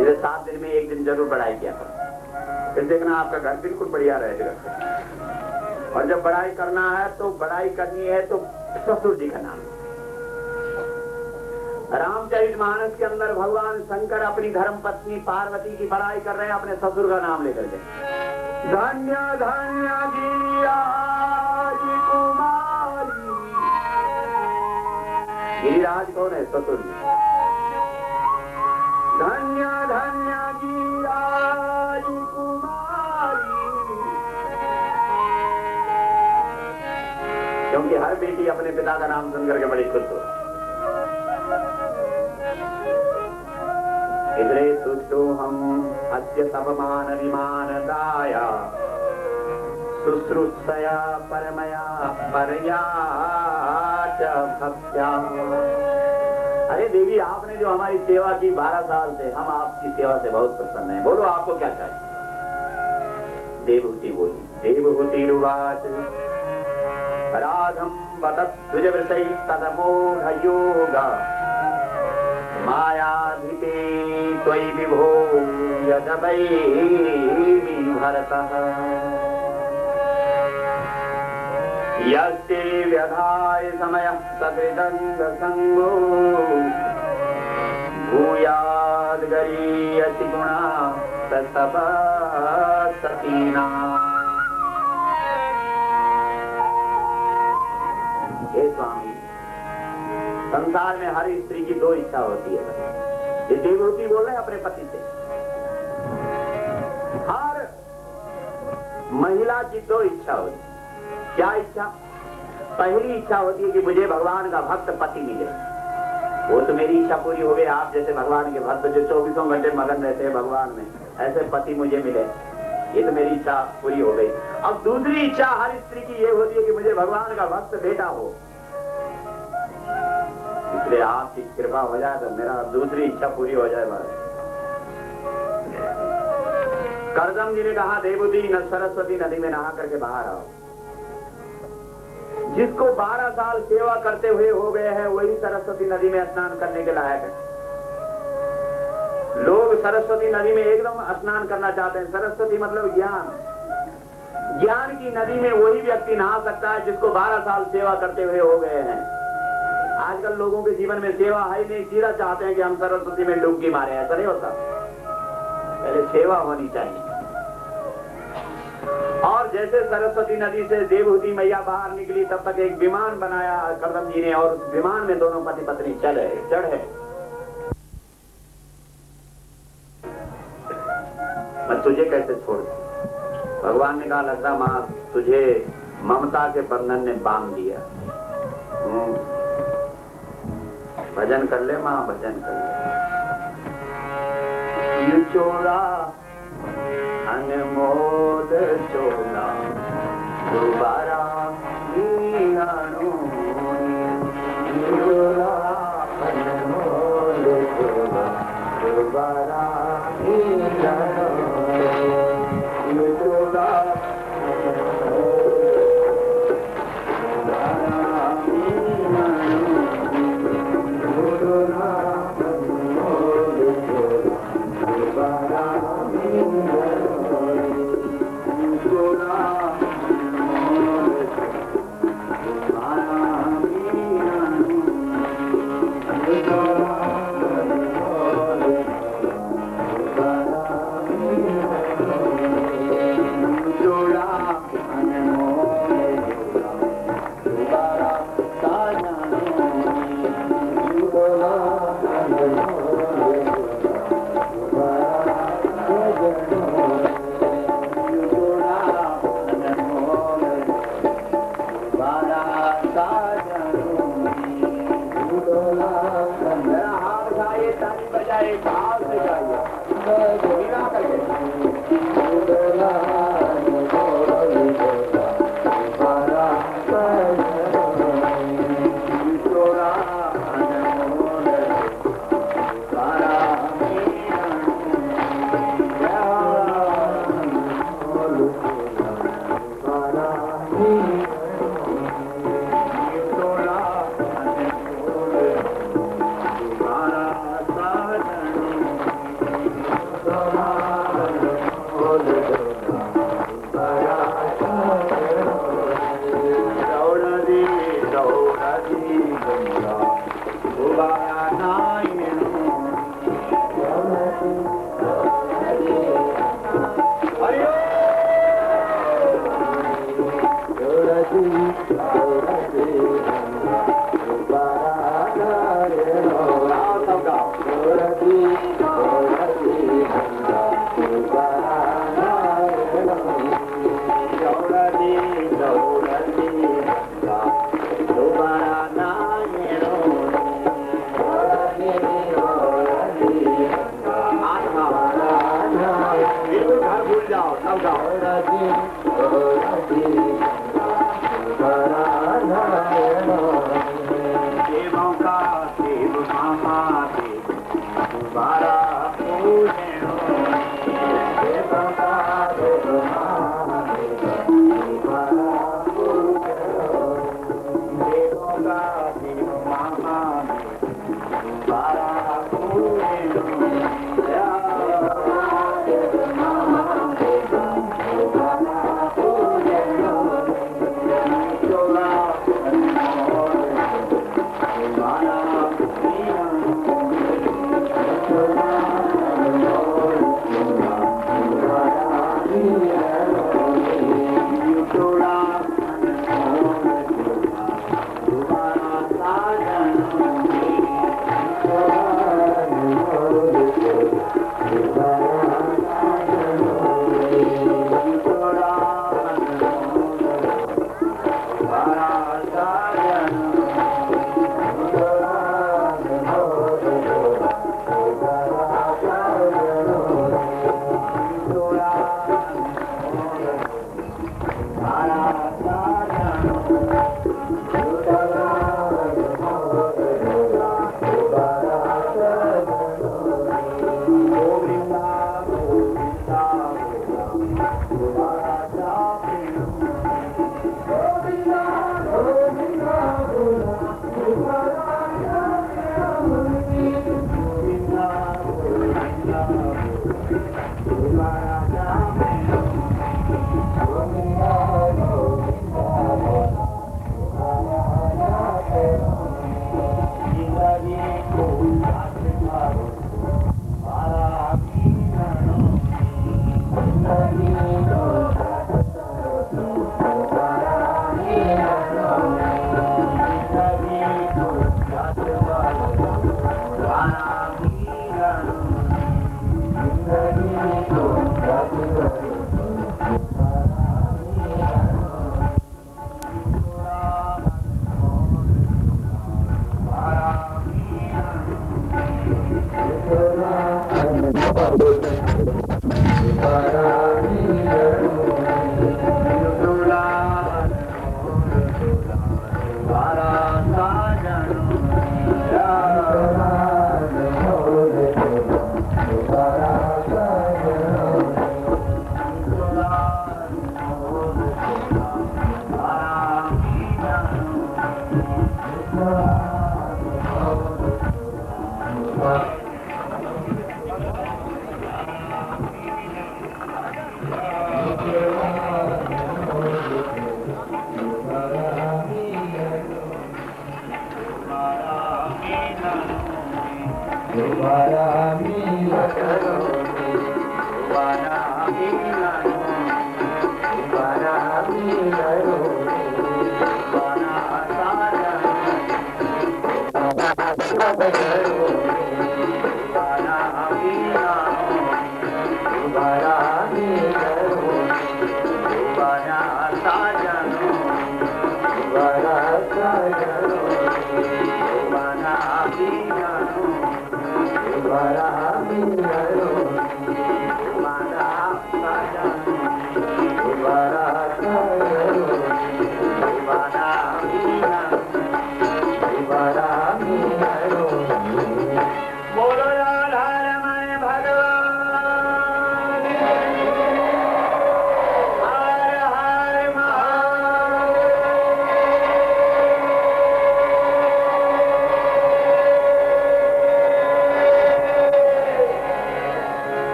Speaker 1: इसे 7 दिन में 1 दिन जरूर बड़ाई किया करो, फिर देखना आपका घर बिल्कुल बढ़िया रहेगा। और जब बड़ाई करना है तो बड़ाई करनी है तो ससुर जी का नाम। रामचरितमानस के अंदर भगवान शंकर अपनी धर्म पत्नी पार्वती की बड़ाई कर रहे हैं अपने ससुर का नाम लेकर के। धन्य धन्य गिरिराज कुमारी। गिरिराज कौन है? ससुर जी। धन्य धन्य क्योंकि हर बेटी अपने पिता का नाम सुनकर के बड़ी खुश हो। इधरे तुष्टो हम अद्य तपमान विमान दाया शुश्रूषया परमया परया च भक्त्या। अरे देवी, आपने जो हमारी सेवा की 12 साल से, हम आपकी सेवा से बहुत प्रसन्न हैं। बोलो आपको क्या चाहिए? देवहूति बोली, देवहूति रुवाच राधम बतत द्विजवृषै तदमोघयोगा मायाधिते त्वयि विभो यदवैमि भरतः यस्ते व्यधाय समयः सकृदङ्गसङ्गो भूयाद्गरीयसि गुणा सतपसतीना। हे स्वामी, संसार में हर स्त्री की 2 इच्छा होती है। ये देवहूति बोल रहे अपने पति से। हर महिला की 2 इच्छा होती है। क्या इच्छा? पहली इच्छा होती है कि मुझे भगवान का भक्त पति मिले। वो तो मेरी इच्छा पूरी हो गई। आप जैसे भगवान के भक्त जो 24 घंटे मगन रहते हैं भगवान में, ऐसे पति मुझे मिले, ये तो मेरी इच्छा पूरी हो गई। अब दूसरी इच्छा हर स्त्री की ये होती है कि मुझे भगवान का भक्त बेटा हो। इसलिए आपकी कृपा हो जाए तो मेरा दूसरी इच्छा पूरी हो जाए। बस करदम जी ने कहा, देवहूति न सरस्वती नदी में नहा करके बाहर आओ। जिसको 12 साल सेवा करते हुए हो गए हैं वही सरस्वती नदी में स्नान करने के लायक है। लोग सरस्वती नदी में एकदम स्नान करना चाहते हैं। सरस्वती मतलब ज्ञान। ज्ञान की नदी में वही व्यक्ति नहा सकता है जिसको 12 साल सेवा करते हुए हो गए हैं। आजकल लोगों के जीवन में सेवा है ही नहीं, सीधा चाहते हैं कि हम सरस्वती में डुबकी मारे। ऐसा नहीं होता, पहले सेवा होनी चाहिए। और जैसे सरस्वती नदी से देवहूति मैया बाहर निकली, तब तक एक विमान बनाया करदम जी ने, और उस विमान में दोनों पति पत्नी चढ़े। मैं तुझे कैसे छोड़? भगवान ने कहा, लगता मां तुझे ममता के बंधन ने बांध दिया। भजन कर ले मां, भजन कर ले। यू चोला अनमोल चोला दोबारा मीनानो, चोला अनमोल चोला दोबारा मीनानो, यू चोला देवों का देव महादेव तुम्हारा पूजन हो। देवों का देव महादेव तुम्हारा पूजन हो। देवों का देव महादेव तुम्हारा पूजन हो।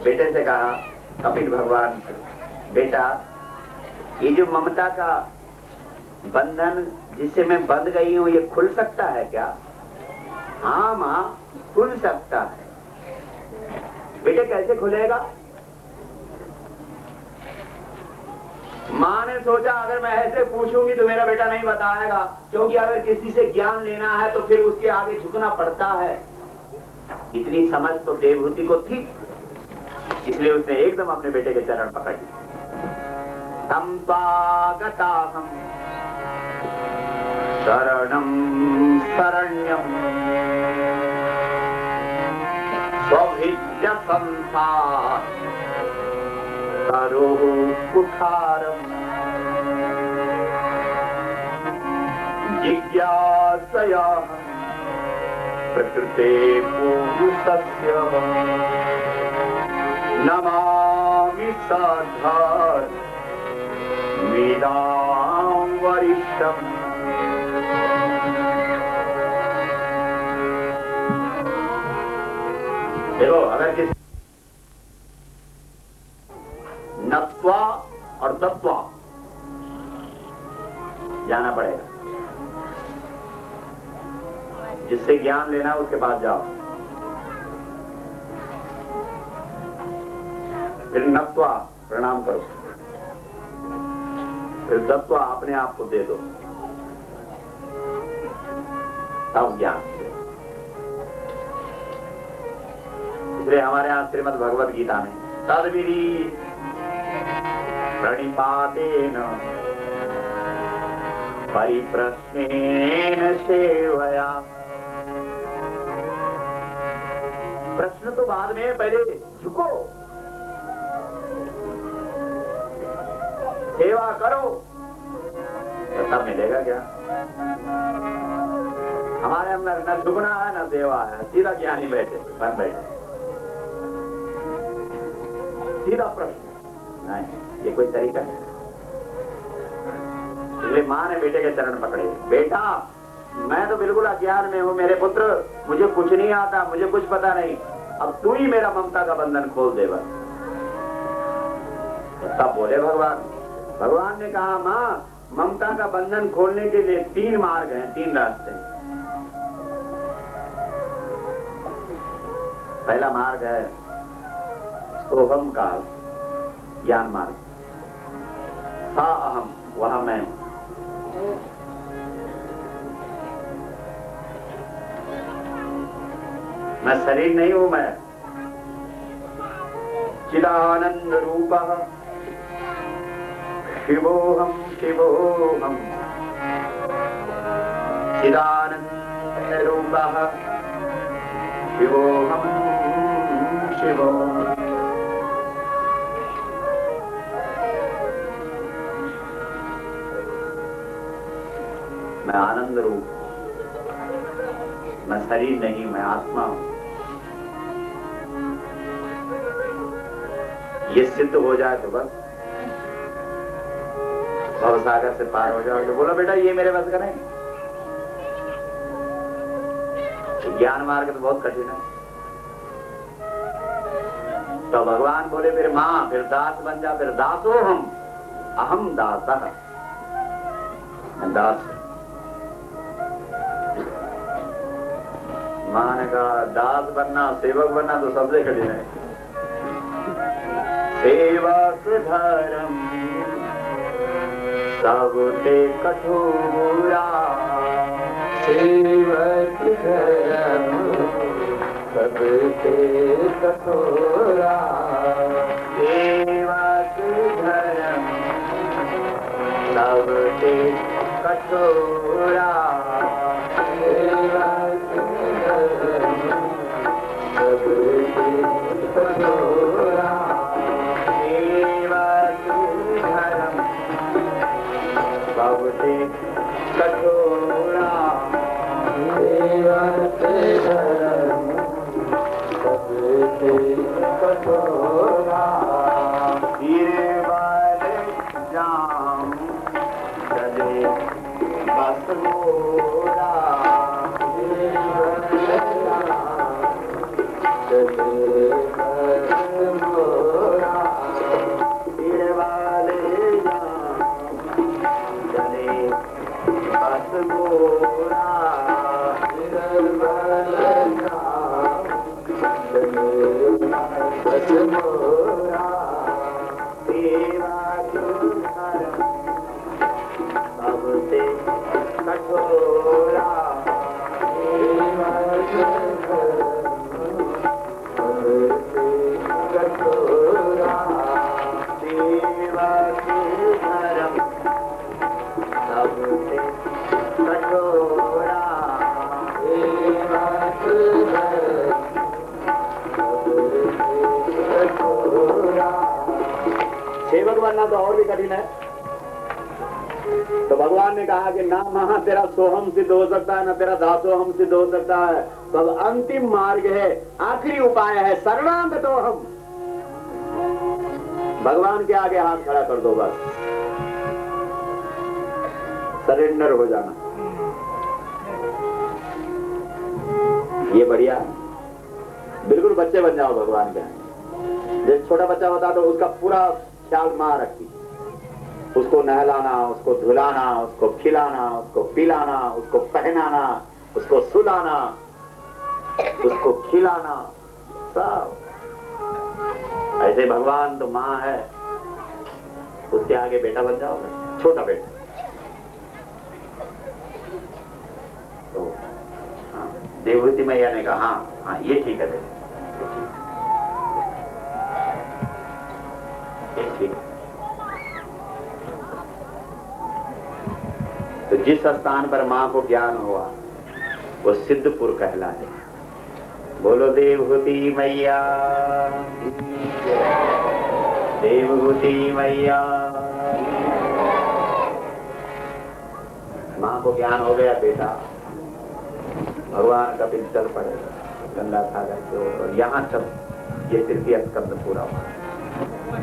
Speaker 2: बेटे से कहा कपिल भगवान, बेटा ये जो ममता का बंधन जिससे मैं बंध गई हूं ये खुल सकता है क्या? हाँ माँ खुल सकता है। बेटे कैसे खुलेगा? माँ ने सोचा अगर मैं ऐसे पूछूंगी तो मेरा बेटा नहीं बताएगा, क्योंकि अगर किसी से ज्ञान लेना है तो फिर उसके आगे झुकना पड़ता है। इतनी समझ तो देवहूति को थी, इसलिए उसने एकदम अपने बेटे के चरण पकड़ लिए। संपागताहं शरणं शरण्यं स्वभिद्य संसार
Speaker 1: आरोह कुठारम जिज्ञासया प्रकृते पुरुषस्य नमामि साधार वेदां वरिष्ठम्। देखो, अगर किसी नत्वा और तत्वा जाना पड़ेगा, जिससे ज्ञान लेना उसके पास जाओ। फिर नत्वा प्रणाम करो, फिर दत्वा अपने आप को दे दो, तब ज्ञान। इसलिए हमारे यहाँ श्रीमद् भगवद गीता में तद्विधि प्रणिपातेन परिप्रश्नेन सेवया। प्रश्न तो बाद में, पहले झुको, सेवा करो, तो तब मिलेगा क्या? हमारे अंदर न झुकना है न सेवा है, सीधा ज्ञानी बैठे बन बैठे, सीधा प्रश्न नहीं, ये कोई तरीका नहीं। इसलिए माँ ने बेटे के चरण पकड़े, बेटा मैं तो बिल्कुल अज्ञान में हूँ, मेरे पुत्र मुझे कुछ नहीं आता, मुझे कुछ पता नहीं, अब तू ही मेरा ममता का बंधन खोल दे बस। तब बोले भगवान ने कहा, माँ ममता का बंधन खोलने के लिए 3 मार्ग हैं, 3 रास्ते हैं। पहला मार्ग है सोहम का ज्ञान मार्ग, सा अहम, वह मैं हूं। मैं शरीर नहीं हूं, मैं चिदानंद रूपः शिवोहम शिवोहम, चिदानंद रूपः शिवोहम शिवोहम। मैं आनंद रूप, मैं शरीर नहीं, मैं आत्मा हूं। ये सिद्ध हो जाए तो बस भवसागर से पार हो जाओगे। बोलो बेटा ये मेरे बस का नहीं। ज्ञान मार्ग तो बहुत कठिन है। तो भगवान बोले फिर माँ, फिर दास बन जा, फिर दासो हम, अहम दासः, दास। माँ ने कहा दास बनना, सेवक बनना तो सबसे कठिन है। सेवक धर्म सबसे कठोरा, सेवक धर्म सबसे कठोरा, सेवक धर्म सबसे कठोरा, सेवक धर्म सबसे कठोरा, सेवक धर्म सबसे कठोरा, सेवक धर्म सबसे कठोरा। गिरवर जाम चले बस मोरा, गिरवर जाम चले बस मोरा, गिरवर जाम चले बस मोरा, गिरवर जाम चले बस मोरा।
Speaker 2: सेवक बनना तो और भी कठिन है। तो भगवान ने कहा कि ना महा तेरा सोहम सिद्ध हो सकता है, ना तेरा दासोहम सिद्ध हो सकता है। तो अब अंतिम मार्ग है, आखिरी उपाय है, शरणागतोहम। भगवान के आगे हाथ खड़ा कर दो, बस सरेंडर हो जाना। ये बढ़िया, बिल्कुल बच्चे बन जाओ भगवान के। जब छोटा बच्चा होता तो उसका पूरा ख्याल मां रखती, उसको नहलाना, उसको धुलाना, उसको खिलाना, उसको पिलाना, उसको पहनाना, उसको सुलाना, उसको खिलाना, सब। ऐसे भगवान तो मां है, उसके आगे बेटा बन जाओ, छोटा बेटा। तो देवहूति मैया ने कहा हाँ ये ठीक है, ठीक। तो जिस स्थान पर मां को ज्ञान हुआ वो सिद्धपुर कहलाए। बोलो देवहूति मैया, देवहूति मैया। मां को ज्ञान हो गया बेटा, भगवान का पिंड चल पड़े गंगा सागर के ओर, और यहाँ सब ये तृतीय स्कंद पूरा हुआ।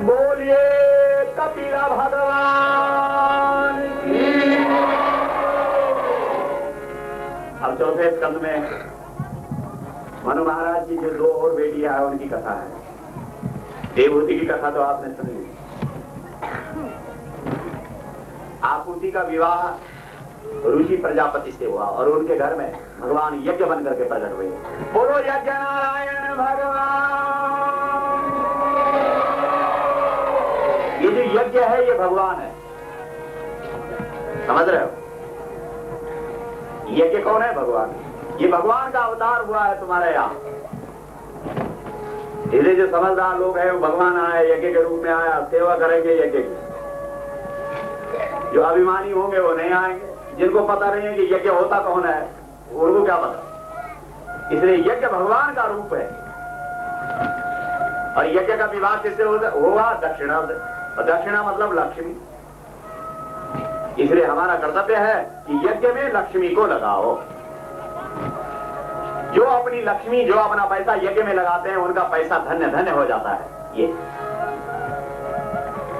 Speaker 2: बोलिए कपिला भगवान की। अब चौथे स्कंद में मनु महाराज की जो दो और बेटियां हैं उनकी कथा है। देवहूति की कथा तो आपने सुन ली। आकुति का विवाह ऋषि प्रजापति से हुआ और उनके घर में भगवान यज्ञ बन करके प्रकट हुए। बोलो यज्ञ नारायण भगवान। ये जो यज्ञ है ये भगवान है, समझ रहे हो? यज्ञ कौन है? भगवान। ये भगवान का अवतार हुआ है तुम्हारे यहाँ। इसलिए जो समझदार लोग हैं वो भगवान आए यज्ञ के रूप में आया, सेवा करेंगे यज्ञ की। जो अभिमानी होंगे वो नहीं आएंगे, जिनको पता नहीं है कि यज्ञ होता कौन है उनको क्या पता। इसलिए यज्ञ भगवान का रूप है। और यज्ञ का विवाह किससे होगा? दक्षिणा से। और दक्षिणा मतलब लक्ष्मी। इसलिए हमारा कर्तव्य है कि यज्ञ में लक्ष्मी को लगाओ। जो अपनी लक्ष्मी, जो अपना पैसा यज्ञ में लगाते हैं उनका पैसा धन्य धन्य हो जाता है। ये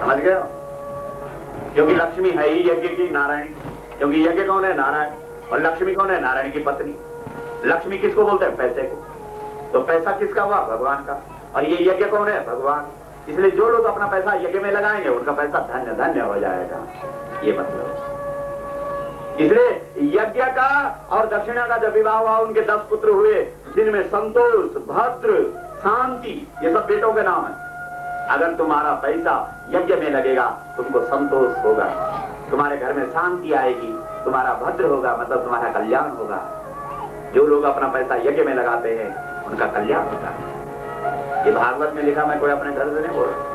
Speaker 2: समझ गए? क्योंकि लक्ष्मी है ही यज्ञ की नारायणी। क्योंकि यज्ञ कौन है? नारायण। और लक्ष्मी कौन है? नारायण की पत्नी। लक्ष्मी किसको बोलते हैं? पैसे को। तो पैसा किसका हुआ? भगवान का। और ये यज्ञ कौन है? भगवान। इसलिए जो लोग अपना पैसा यज्ञ में लगाएंगे उनका पैसा धन्य धन्य हो जाएगा। ये मतलब। इसलिए यज्ञ का और दक्षिणा का जब विवाह हुआ उनके 10 पुत्र हुए, जिनमें संतोष, भद्र, शांति, ये सब बेटों के नाम है। अगर तुम्हारा पैसा यज्ञ में लगेगा तुमको संतोष होगा, तुम्हारे घर में शांति आएगी, तुम्हारा भद्र होगा मतलब तुम्हारा कल्याण होगा। जो लोग अपना पैसा यज्ञ में लगाते हैं उनका कल्याण होता है। ये भागवत में लिखा, मैं कोई अपने घर से नहीं बोल रहा।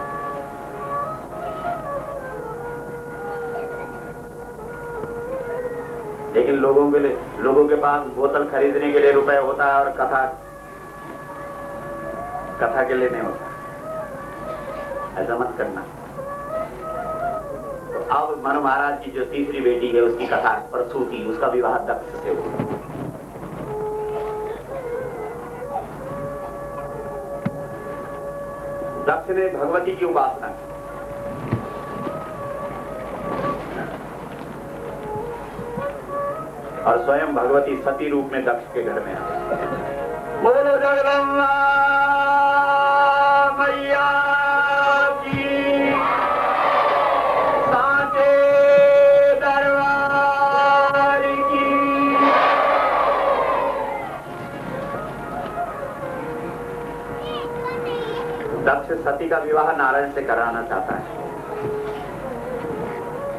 Speaker 2: लेकिन लोगों के पास बोतल खरीदने के लिए रुपए होता है और कथा के लिए नहीं होता। ऐसा मत करना। तो अब मनु महाराज की जो तीसरी बेटी है उसकी कथा प्रसूति, उसका विवाह दक्ष से हुआ। दक्ष ने भगवती की उपासना की। और स्वयं भगवती सती रूप में दक्ष के घर में आई। बोलो जगदम्बा मैया की, सांचे दरबार की। दक्ष सती का विवाह नारायण से कराना चाहता है,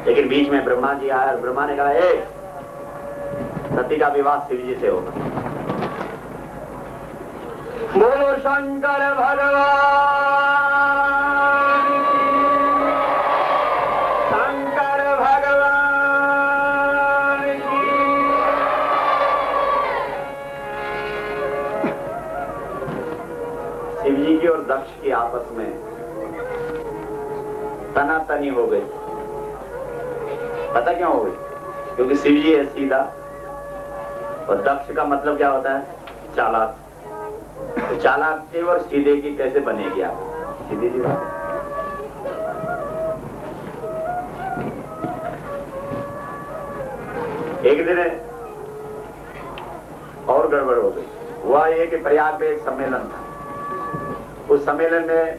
Speaker 2: लेकिन बीच में ब्रह्मा जी आए और ब्रह्मा ने कहा सती का विवाह शिव जी से होगा। बोलो शंकर भगवान की, शंकर भगवान की। शिव जी की और दक्ष की आपस में
Speaker 1: सनातनी हो गई। पता क्यों हो गई? क्योंकि शिव जी है सीधा, और दक्ष का मतलब क्या होता है? चालाक। तो चालाक के और सीधे की कैसे बनेगी आप? सीधी सी बात। एक दिन और गड़बड़ हो गई। हुआ ये कि प्रयाग में एक सम्मेलन था। उस सम्मेलन में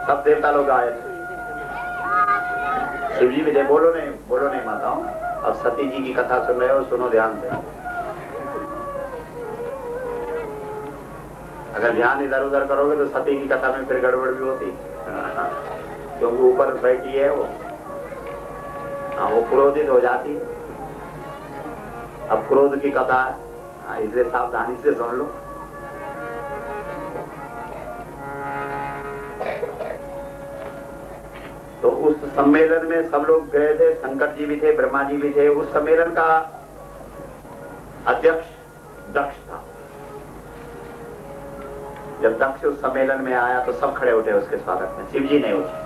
Speaker 1: सब देवता लोग आए थे। शिव जी भी थे। बोलो नहीं माताओं, अब सती जी की कथा सुन रहे हो, सुनो ध्यान से। अगर ध्यान इधर उधर करोगे तो सती की कथा में फिर गड़बड़ भी होती, क्योंकि ऊपर बैठी है वो, वो क्रोधित हो जाती है। अब क्रोध की कथा है, इसलिए सावधानी से सुन लो। तो उस सम्मेलन में सब लोग गए थे, शंकर जी भी थे, ब्रह्मा जी भी थे। उस सम्मेलन का अध्यक्ष दक्ष था। जब दक्ष उस सम्मेलन में आया तो सब खड़े उठे उसके स्वागत में, शिव जी नहीं उठे।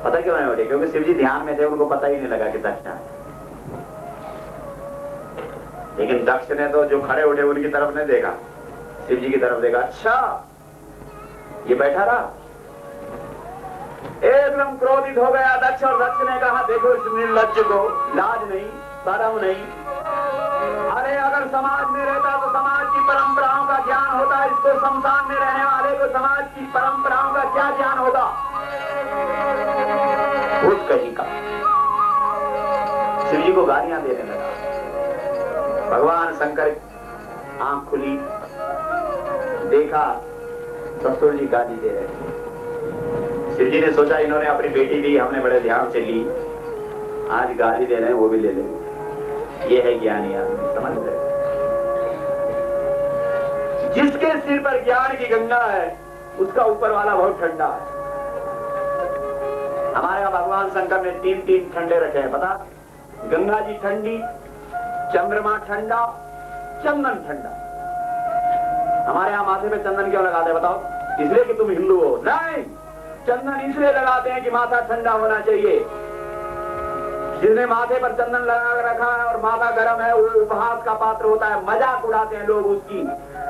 Speaker 1: पता क्यों नहीं उठे? क्योंकि शिव जी ध्यान में थे, उनको पता ही नहीं लगा कि दक्ष है। लेकिन दक्ष ने तो जो खड़े उठे उनकी तरफ नहीं देखा, शिव जी की तरफ देखा। अच्छा ये बैठा रहा, एकदम क्रोधित हो गया दक्ष। और दक्ष ने कहा, देखो इस निर्लज्ज को लाज नहीं, शर्म नहीं। अरे अगर समाज में रहता तो समाज की परंपराओं का ज्ञान होता, इसको शमशान में रहने वाले को समाज की परंपराओं का क्या ज्ञान होता? भूत कहीं का। शिव जी को गालियां देने लगा। भगवान शंकर आंख खुली, देखा ससुर जी गाली दे रहे। शिव जी ने सोचा इन्होंने अपनी बेटी दी, हमने बड़े ध्यान से ली, आज गाली दे रहे हैं, वो भी ले लेंगे। ये है ज्ञानी आदमी, समझ रहे? जिसके सिर पर ज्ञान की गंगा है उसका ऊपर वाला बहुत ठंडा है। हमारे यहाँ भगवान शंकर ने तीन ठंडे रखे हैं, पता? गंगा जी ठंडी, चंद्रमा ठंडा, चंदन ठंडा। हमारे यहाँ माथे में चंदन क्यों लगाते हैं बताओ? इसलिए कि तुम हिंदू हो? नहीं, चंदन इसलिए लगाते हैं कि माथा ठंडा होना चाहिए। जिसने माथे पर चंदन लगा रखा है और माथा गर्म है, वो उपहास का पात्र होता है, मजाक उड़ाते हैं लोग उसकी।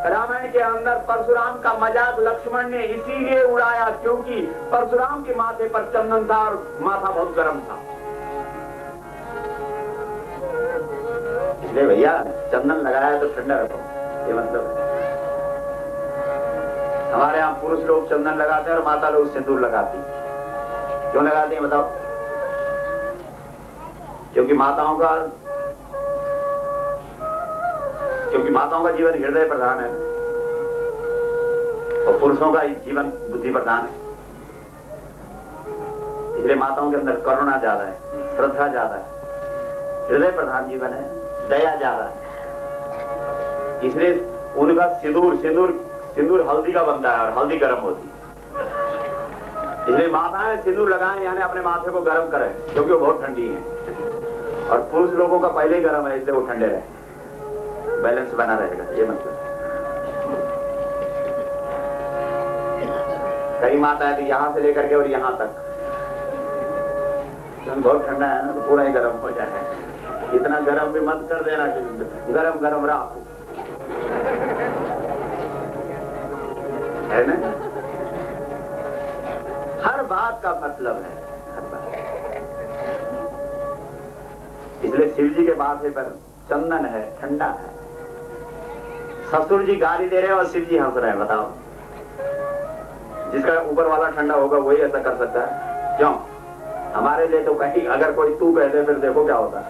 Speaker 1: रामायण के अंदर परशुराम का मजाक लक्ष्मण ने इसीलिए उड़ाया क्योंकि परशुराम के माथे पर चंदन था और माथा बहुत गर्म था। इसलिए भैया चंदन लगाया तो ठंडा रखो, ये मतलब है। हमारे यहाँ पुरुष लोग चंदन लगाते हैं और माता लोग सिंदूर लगाती। क्यों लगाते हैं बताओ? क्योंकि माताओं का जीवन हृदय प्रधान है और पुरुषों का जीवन बुद्धि प्रधान है। इसलिए माताओं के अंदर करुणा ज्यादा है, श्रद्धा ज्यादा है, हृदय प्रधान जीवन है, दया ज्यादा है। इसलिए उनका सिंदूर हल्दी का बनता है और हल्दी गर्म होती है। इसलिए माताएं सिंदूर लगाएं यानी अपने माथे को गर्म करें, क्योंकि वो बहुत ठंडी है। और पुरुष लोगों का पहले ही गर्म है, इसलिए वो ठंडे रहे, बैलेंस बना रहेगा, ये मतलब। कई माता है तो यहाँ से लेकर के और यहाँ तक बहुत ठंडा है ना, तो पूरा ही गर्म हो जाए। इतना गर्म भी मत कर देना कि गरम गरम राख है ना। हर बात का मतलब है, हर बात। इसलिए शिव जी के माथे पर चंदन है, ठंडा है। ससुर जी गाली दे रहे हैं और शिव जी हंस रहे हैं, बताओ। जिसका ऊपर वाला ठंडा होगा वही ऐसा कर सकता है। क्यों? हमारे लिए तो कहीं अगर कोई तू कहते फिर देखो क्या होता है,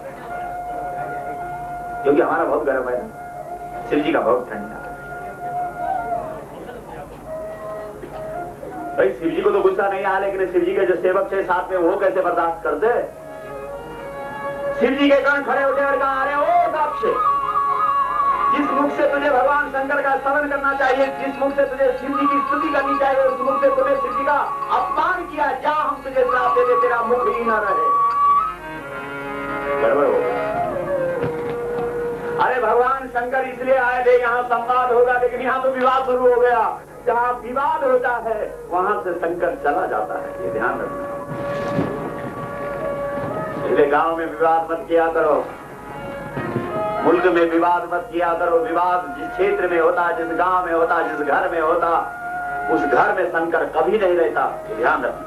Speaker 1: क्योंकि हमारा बहुत गर्म है, शिव जी का बहुत ठंडा। भाई शिव जी को तो गुस्सा नहीं आया, लेकिन शिव जी के जो सेवक थे साथ में, वो कैसे बर्दाश्त करते? शिव जी के कर्ण खड़े उठे और कहा, अरे ओ दक्ष, जिस मुख से तुझे भगवान शंकर का स्तवन करना चाहिए, जिस मुख से तुझे शिव जी की स्तुति करनी चाहिए, उस मुख से तुमने शिव जी का अपमान किया, जा हम तुझे श्राप देते, तेरा मुख ही न रहे। गड़बड़ हो। अरे भगवान शंकर इसलिए आए थे, यहाँ संवाद होगा, लेकिन यहाँ तो विवाद शुरू हो गया।
Speaker 2: जहां विवाद होता है वहां से शंकर चला जाता है, ये ध्यान रखना। इसलिए गांव में विवाद मत किया करो, मुल्क में विवाद मत किया करो। विवाद जिस क्षेत्र में होता, जिस गांव में होता, जिस घर में होता, उस घर में शंकर कभी नहीं रहता, ध्यान रखना।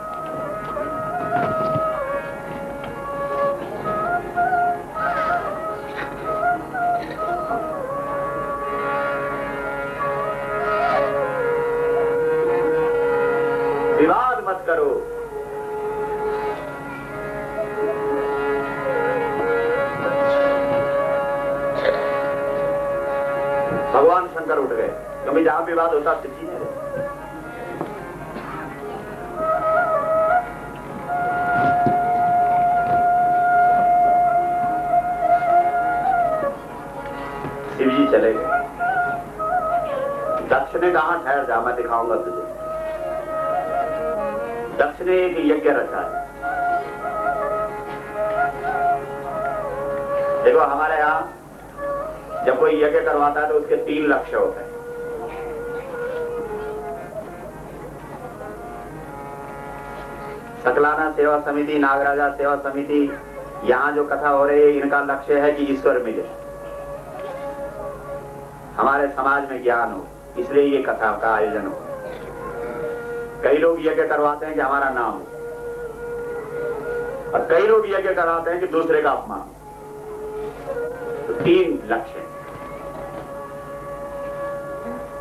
Speaker 2: विवाद मत करो। भगवान शंकर उठ गए, क्योंकि जहां विवाद होता शिव जी नहीं रहते। शिव जी चले गए। दक्ष ने कहा ठहर जा, मैं दिखाऊंगा तुझे। दक्ष ने एक यज्ञ रचा है। देखो हमारे यहाँ जब कोई यज्ञ करवाता है तो उसके 3 लक्ष्य होते हैं। सकलाना सेवा समिति, नागराजा सेवा समिति, यहाँ जो कथा हो रही है इनका लक्ष्य है कि ईश्वर मिले, हमारे समाज में ज्ञान हो, इसलिए ये कथा का आयोजन हो। कई लोग यज्ञ करवाते हैं कि हमारा नाम हो, और कई लोग यज्ञ कराते हैं कि दूसरे का अपमान। तो 3 लक्ष्य हैं।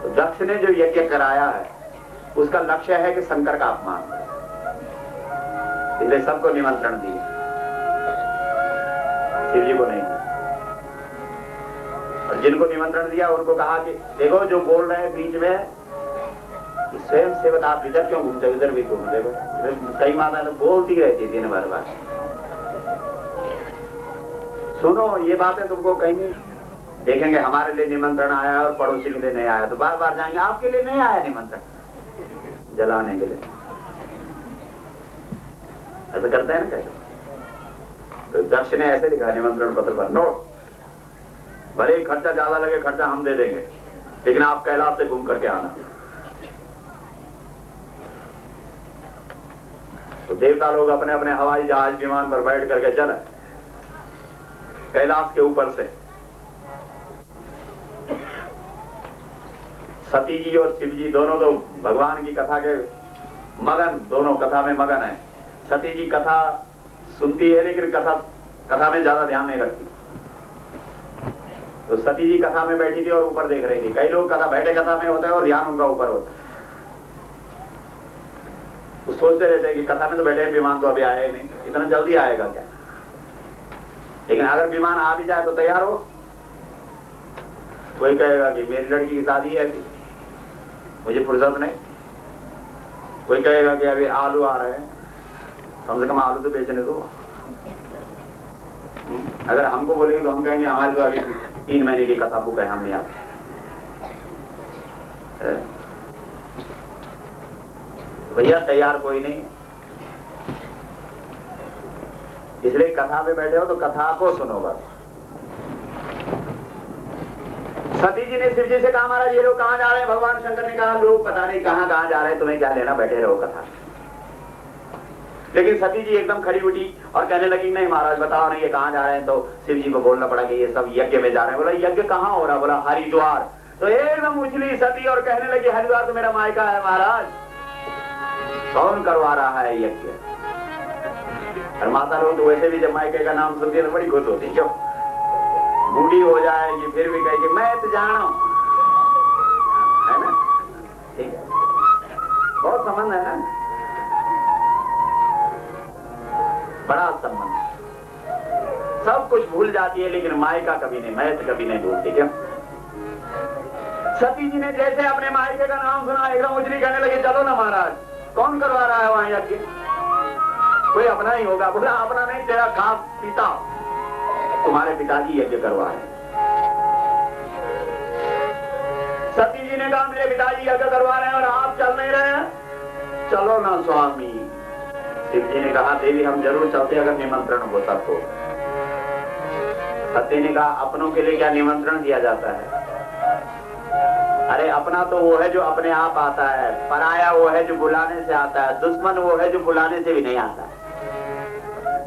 Speaker 2: तो दक्ष ने जो यज्ञ कराया है उसका लक्ष्य है कि शंकर का अपमान, इसलिए सबको निमंत्रण दिया, शिव जी को नहीं दिया। और जिनको निमंत्रण दिया उनको कहा कि देखो जो बोल रहे हैं बीच में, स्वयं सेवक आप इधर क्यों घूमते, इधर भी घूम। देखो कई माता ने बोलती रहती दिन भर बात, सुनो ये बातें तुमको कहीं देखेंगे हमारे लिए निमंत्रण आया और पड़ोसी के लिए नहीं आया, तो बार बार जाएंगे आपके लिए नहीं आया निमंत्रण जलाने के लिए। ऐसा करते हैं ना कैसे? तो दक्ष ने ऐसे लिखा निमंत्रण पत्र पर, नोट, भले ही खर्चा ज्यादा लगे, खर्चा हम दे देंगे, लेकिन आप कैलाश से घूम करके आना। तो देवता लोग अपने अपने हवाई जहाज विमान पर बैठ करके चले कैलाश के ऊपर से। सती जी और शिव जी दोनों तो भगवान की कथा के मगन, दोनों कथा में मगन है। सती जी कथा सुनती है लेकिन कथा में ज्यादा ध्यान नहीं रखती। तो सती जी कथा में बैठी थी और ऊपर देख रही थी। कई लोग बैठे कथा में होते हैं और ध्यान उनका ऊपर होता है। वो सोचते रहते हैं कि कथा में तो बैठे विमान तो अभी आया ही नहीं, इतना जल्दी आएगा क्या। लेकिन अगर विमान आ भी जाए तो तैयार हो। कोई कहेगा कि मेरी लड़की की शादी है, मुझे फुर्सत नहीं। कोई कहेगा कि अभी आलू आ रहे हैं, कम से कम आलू तो बेचने दो। अगर हमको बोलेंगे तो हम कहेंगे हमारे तो अभी 3 महीने की कथा बुक है, हम नहीं आते। भैया तैयार कोई नहीं, इसलिए कथा पे बैठे हो तो कथा को सुनो बस। सती जी ने शिव जी से कहा महाराज ये लोग कहाँ जा रहे हैं? भगवान शंकर ने कहा लोग पता नहीं कहाँ जा रहे हैं, तुम्हें क्या लेना, बैठे रहो कथा। लेकिन सती जी एकदम खड़ी उठी और कहने लगी नहीं महाराज बताओ नहीं ये कहाँ जा रहे हैं। तो शिव जी को बोलना पड़ा कि ये सब यज्ञ में जा रहे हैं। बोला यज्ञ कहाँ हो रहा? बोला हरिद्वार। तो एकदम उछली सती और कहने लगी हरिद्वार तो मेरा मायका है महाराज, कौन करवा रहा है यज्ञ? और माता लोग तो वैसे भी जब मायके का नाम सुनती है तो बड़ी खुश होती, क्यों बूढ़ी हो जाएगी फिर भी कहेगी मैं तो जानो, है ना? ठीक है, बहुत संबंध है ना, बड़ा संबंध। सब कुछ भूल जाती है लेकिन मायका कभी नहीं, मैं कभी नहीं भूलती। क्यों? सती जी ने जैसे अपने मायके का नाम सुना एकदम उजली कहने लगी चलो ना महाराज, कौन करवा रहा है वहां यज्ञ? कोई अपना ही होगा। बोला अपना नहीं, तेरा खास पिता, तुम्हारे पिताजी यज्ञ करवा रहे। सती जी ने कहा मेरे पिताजी यज्ञ करवा रहे हैं और आप चल नहीं रहे हैं, चलो ना स्वामी। शिव जी ने कहा देवी हम जरूर चलते अगर निमंत्रण होता तो। सती ने कहा अपनों के लिए क्या निमंत्रण दिया जाता है?
Speaker 1: अरे अपना तो वो है जो अपने आप आता है, पराया वो है जो बुलाने से आता है, दुश्मन वो है जो बुलाने से भी नहीं आता है।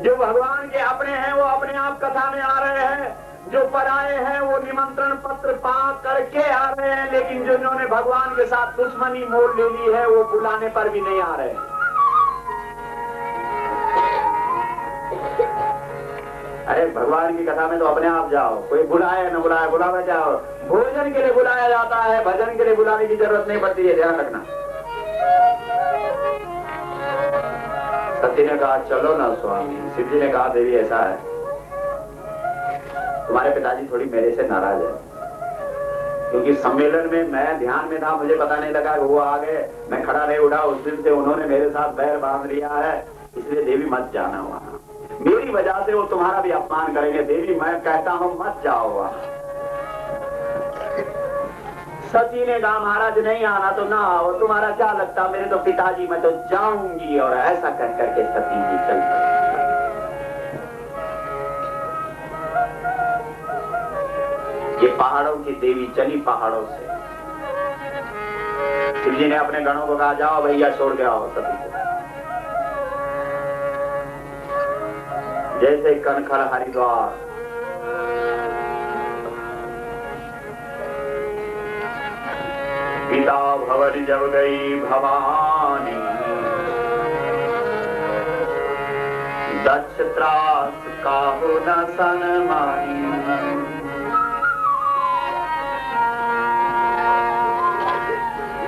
Speaker 1: जो भगवान के अपने हैं वो अपने आप कथा में आ रहे हैं, जो पराये हैं वो निमंत्रण पत्र पा करके आ रहे हैं, लेकिन जिन्होंने भगवान के साथ दुश्मनी मोल ले ली है वो बुलाने पर भी नहीं आ रहे हैं। अरे भगवान की कथा में तो अपने आप जाओ, कोई बुलाए न बुलाए, बुलावा जाओ। भोजन के लिए बुलाया जाता है, भजन के लिए बुलाने की जरूरत नहीं पड़ती है, ध्यान रखना। सती ने कहा चलो ना स्वामी। शिव जी ने कहा देवी ऐसा है, तुम्हारे पिताजी थोड़ी मेरे से नाराज है, क्योंकि सम्मेलन में मैं ध्यान में था, मुझे पता नहीं लगा वो आ गए, मैं खड़ा नहीं उठा, उस दिन से उन्होंने मेरे साथ बैर बांध लिया है, इसलिए देवी मत जाना वहां, मेरी वजह से वो तुम्हारा भी अपमान करेंगे। देवी मैं कहता हूं मत जाओ वहां। सती ने कहा महाराज नहीं आना तो ना आओ, तुम्हारा क्या लगता मेरे तो पिताजी, मैं तो जाऊंगी। और ऐसा कह करके सती जी चल पड़ी। ये पहाड़ों की देवी चली पहाड़ों से। शिव जी ने अपने गणों को कहा जाओ भैया छोड़ के आओ सती को। जैसे कनखल हरिद्वार, पिता भवर जब गई भवानी, दक्ष त्रास काहू न सनमानी।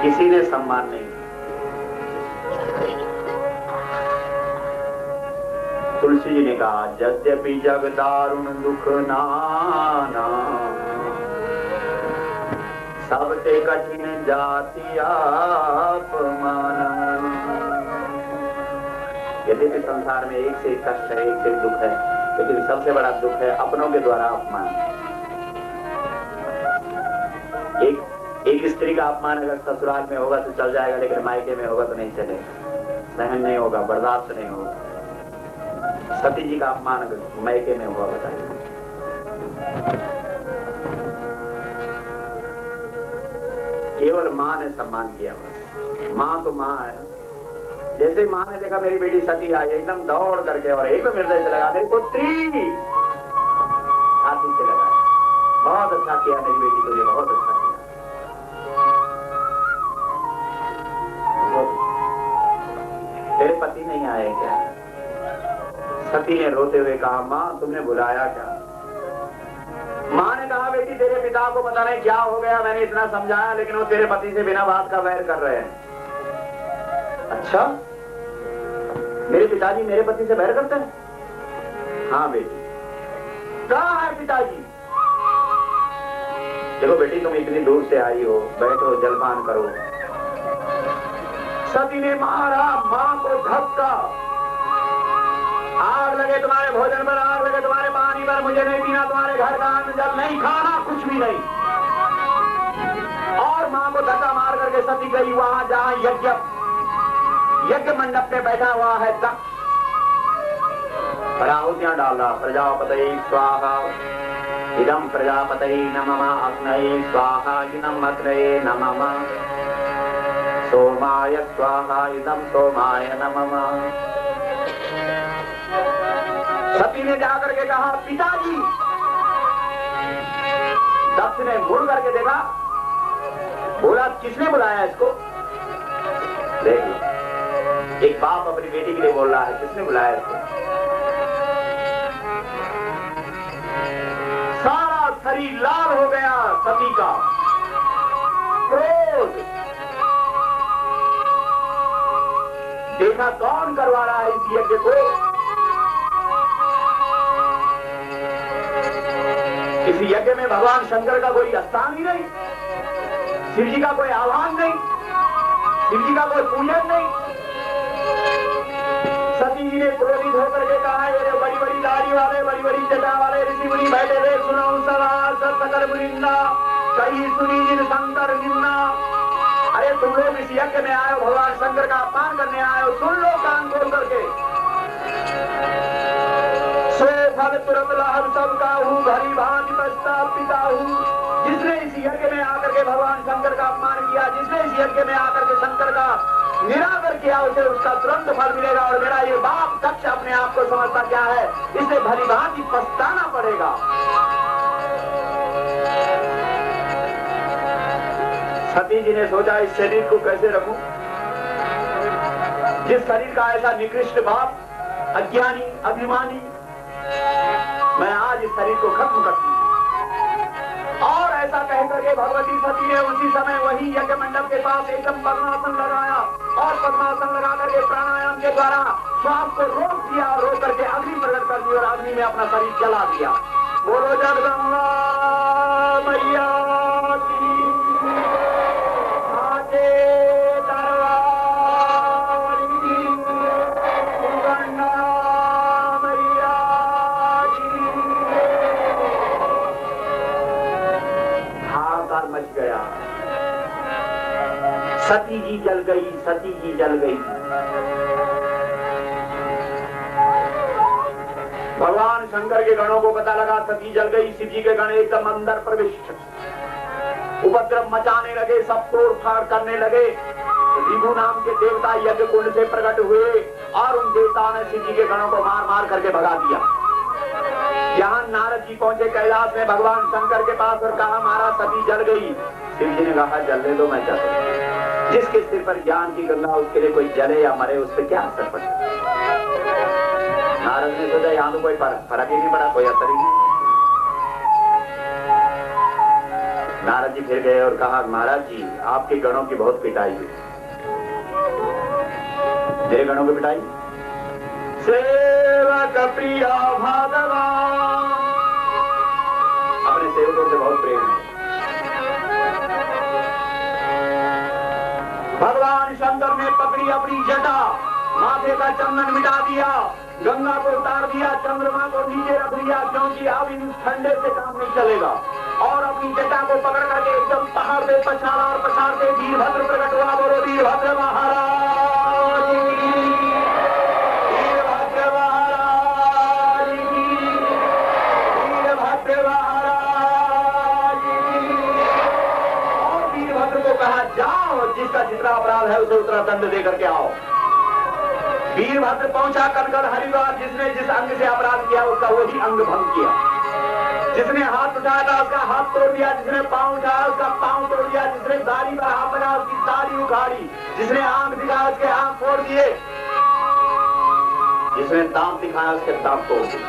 Speaker 1: किसी ने सम्मान नहीं। तुलसी जी ने कहा यद्यपि जग दारुण दुख नाना, सबसे कठिन जाति अपमाना। यद्यपि संसार में एक से एक कष्ट है, एक से एक दुख है, लेकिन सबसे बड़ा दुख है अपनों के द्वारा अपमान। एक स्त्री का अपमान अगर ससुराल में होगा तो चल जाएगा, लेकिन मायके में होगा तो नहीं चलेगा, सहन नहीं होगा, बर्दाश्त नहीं होगा। सती जी का अपमान अगर मायके में हुआ बताइए। केवल माँ ने सम्मान किया, माँ तो माँ है। जैसे माँ ने देखा मेरी बेटी सती आई, एकदम दौड़ करके और एकदम हृदय से लगा, मेरी पुत्री हाथी से लगा, बहुत अच्छा किया मेरी बेटी, तुझे बहुत अच्छा किया। तेरे पति नहीं आए क्या? सती ने रोते हुए कहा माँ तुमने बुलाया क्या? माँ ने कहा बेटी तेरे पिता को पता नहीं क्या हो गया, मैंने इतना समझाया लेकिन वो तेरे पति से बिना बात का वैर कर रहे हैं। अच्छा, मेरे पिताजी मेरे पति से वैर करते हैं? हाँ बेटी। कहाँ है पिताजी? देखो बेटी तुम इतनी दूर से आई हो, बैठो जलपान करो। सती ने मारा माँ को धक्का। आग लगे तुम्हारे भोजन पर, आग लगे तुम्हारे पानी पर, मुझे नहीं पीना तुम्हारे घर का अन्न जल, नहीं खाना कुछ भी नहीं। और माँ को धक्का मार करके सती गई वहां जहां यज्ञ मंडप में बैठा हुआ है दक्ष। आहुतियां डाला, प्रजापतये स्वाहा इदम प्रजापतये नमः, अग्नये स्वाहा इदम अग्नये नमः, सोमाय स्वाहा इदम सोमाय नमः। सती ने जाकर के कहा पिताजी। दक्ष ने मुड़ करके देखा, बोला किसने बुलाया इसको? देखिए एक बाप अपनी बेटी के लिए बोल रहा है, किसने बुलाया इसको? सारा शरीर लाल हो गया सती का, क्रोध। देखा कौन करवा रहा है इस यज्ञ को? इस यज्ञ में भगवान शंकर का कोई स्थान ही नहीं, शिव जी का कोई आह्वान नहीं, शिव जी का कोई पूजन नहीं। सती जी ने क्रोधित होकर के कहा ये बड़ी बड़ी दाढ़ी वाले, बड़ी बड़ी जटा वाले ऋषि मुनि बैठे थे, सुनो सकल मुनिंदा, कहीं सुनी जिन शंकर निंदा। अरे तुम लोग इस यज्ञ में आए हो, भगवान शंकर का अपमान करने आए हो, सुन लो कान खोल करके। सो फल
Speaker 2: काल तुरंत लहर सब काहू, भरी भांति पश्चात पिता हूँ। जिसने इस यज्ञ में आकर के भगवान शंकर का अपमान किया, जिसने इस यज्ञ में आकर के शंकर का निरादर किया, उसे उसका तुरंत फल मिलेगा। और मेरा ये बाप दक्ष अपने आप को समझता क्या है, इसे भली भांति पछताना पड़ेगा। सती जी ने सोचा इस शरीर को कैसे रखूं, जिस शरीर का ऐसा निकृष्ट बाप, अज्ञानी, अभिमानी, मैं आज इस शरीर को खत्म करती हूं। और ऐसा कहकर के भगवती सती ने उसी समय वही यज्ञ मंडप के पास एकदम पद्मासन लगाया और पद्मासन लगा करके प्राणायाम के द्वारा श्वास को रोक दिया और रोक करके अग्नि प्रकट कर दी और अग्नि में अपना शरीर जला दिया। बोलो जगदम्बा मैया की आजे दरबार की सुगंधा मैया की। हाहाकार मच गया। सती जी जल गई, सती जी जल गई। भगवान शंकर के गणों को पता लगा सती जल गई। शिव जी के गण एकदम अंदर प्रविष्ट उपद्रव मचाने लगे, सब तोड़ फाड़ करने लगे। रिभु नाम के देवता यज्ञ कुंड से प्रकट हुए और उन देवताओं ने शिव जी के गणों को मार मार करके भगा दिया। यहाँ नारद जी पहुंचे कैलाश में भगवान शंकर के पास और कहा महाराज सती जल गई। शिव जी ने कहा जलने दो, मैं जल। जिसके सिर पर ज्ञान की गंगा, उसके लिए कोई जले या मरे उस पर क्या असर पड़े। नारद ने सोचा यहाँ तो कोई फर्क ही नहीं पड़ा, कोई असर ही नहीं। नारद जी फिर गए और कहा महाराज जी आपके गणों की बहुत पिटाई हुई। तेरे गणों की पिटाई? सेवक प्रिय भगवान, अपने सेवकों से बहुत प्रेम है। भगवान शंकर ने पकड़ी अपनी जटा, माथे का चंदन मिटा दिया, गंगा को उतार दिया, चंद्रमा को नीचे रख दिया, क्योंकि अब इन ठंडे से काम नहीं चलेगा। और अपनी जटा को पकड़ करके एकदम पहाड़ पे पछाड़ा और पछाड़ते वीरभद्र प्रकट हुआ। बोलो वीरभद्र महाराज की, वीरभद्र महाराज की, वीरभद्र महाराज की। और वीरभद्र को कहा जाओ, जिसका जितना अपराध है उसे उतना दंड दे करके आओ। वीरभद्र पहुंचा कनकन हरिद्वार। जिसने जिस अंग से अपराध किया उसका वही अंग भंग किया। जिसने हाथ उठाया था उसका हाथ तोड़ दिया, जिसने पांव उठाया उसका पांव तोड़ दिया, जिसने दाढ़ी पर हाथ लगाया उसकी दाढ़ी उखाड़ी, जिसने आंख दिखाया उसके आंख फोड़ दिए, जिसने दांत दिखाया उसके दांत तोड़ दिए।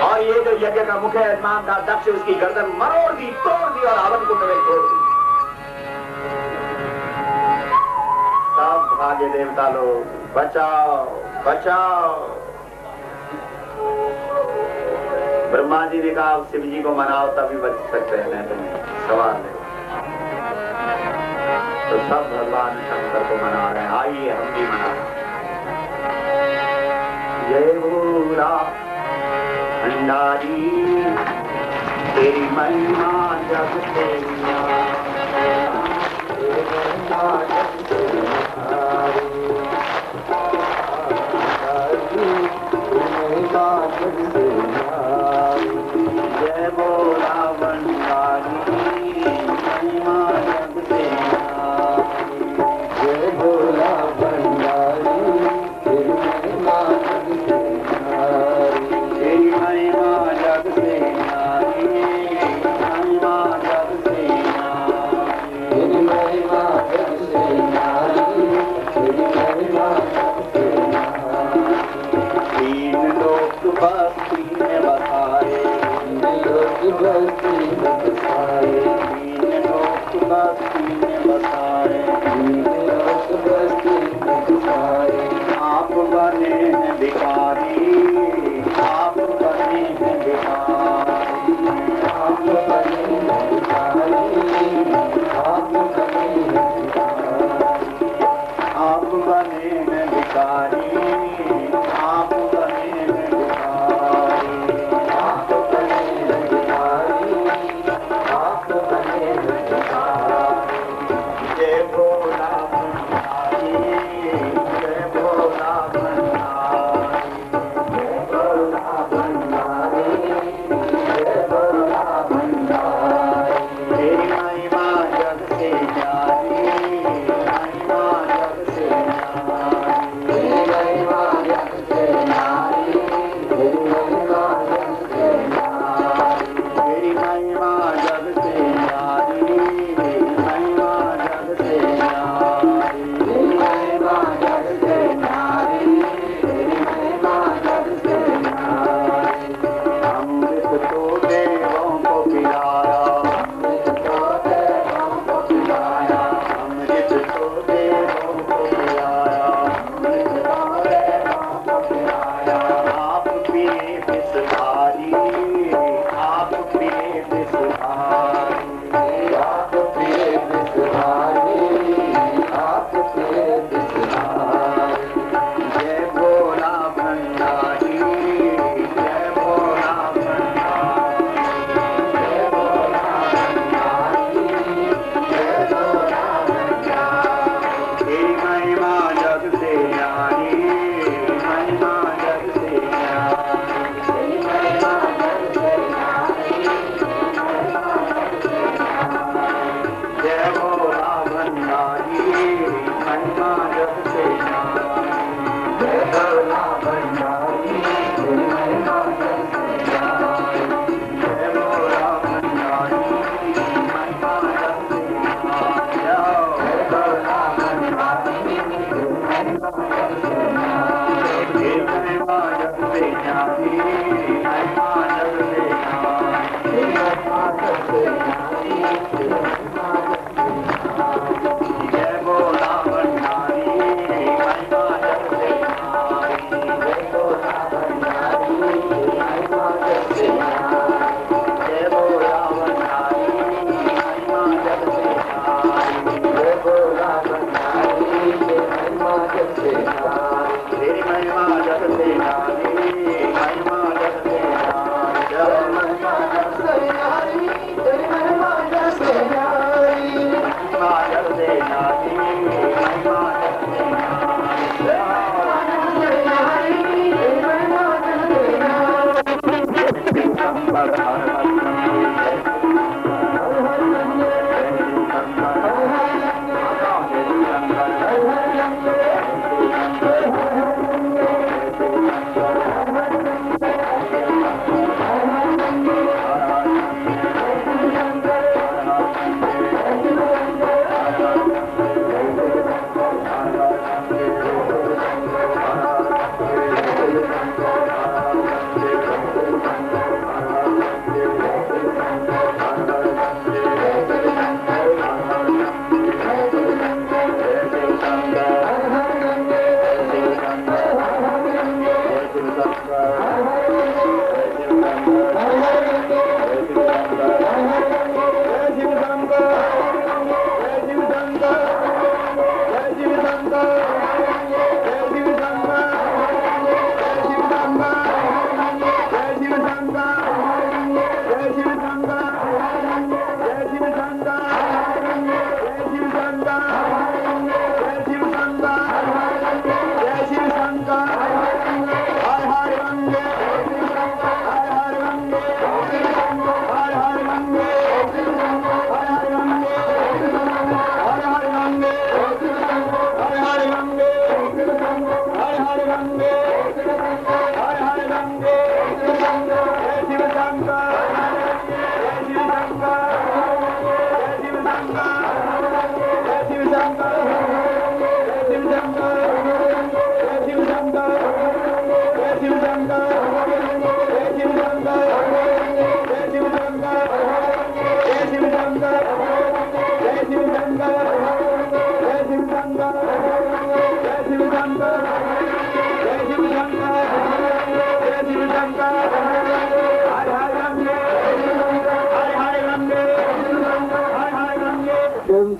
Speaker 2: और ये जो यज्ञ का मुख्य यजमान था दक्ष, उसकी गर्दन मरोड़ दी, तोड़ दी और हवन कुंड में छोड़ दी। सब भाग्य देवता लोग बचाओ बचाओ। ब्रह्मा जी ने कहा शिव जी को मनाओ तभी बच सकते हैं, नहीं तो नहीं। सवाल है तो सब भगवान शंकर को मना रहे हैं, आइए हम भी मना। जय भोला भंडारी तेरी महिमा जग से जय बोला भंडारी महिमा जग से जय बोला भंडारी तेरी महिमा जग से महिमा जग से तेरी महिमा जग से तेरी महिमा जग से। तीन लोक बस्ती में बसाए, तीन लोक बस्ती में बसाए, तीन लोक बस्ती में बसाए, तीन लोक बस्ती में बसाए। आप बने हैं भिखारी, आप बने हैं भिखारी, आप बने हैं भिखारी, आप बने हैं भिखारी, आप बने हैं भिखारी, आप बने हैं भिखारी, आप बने हैं भिखारी, आप बने हैं भिखारी। जय भोला भंडारी, जय भोला भंडारी, जय भोला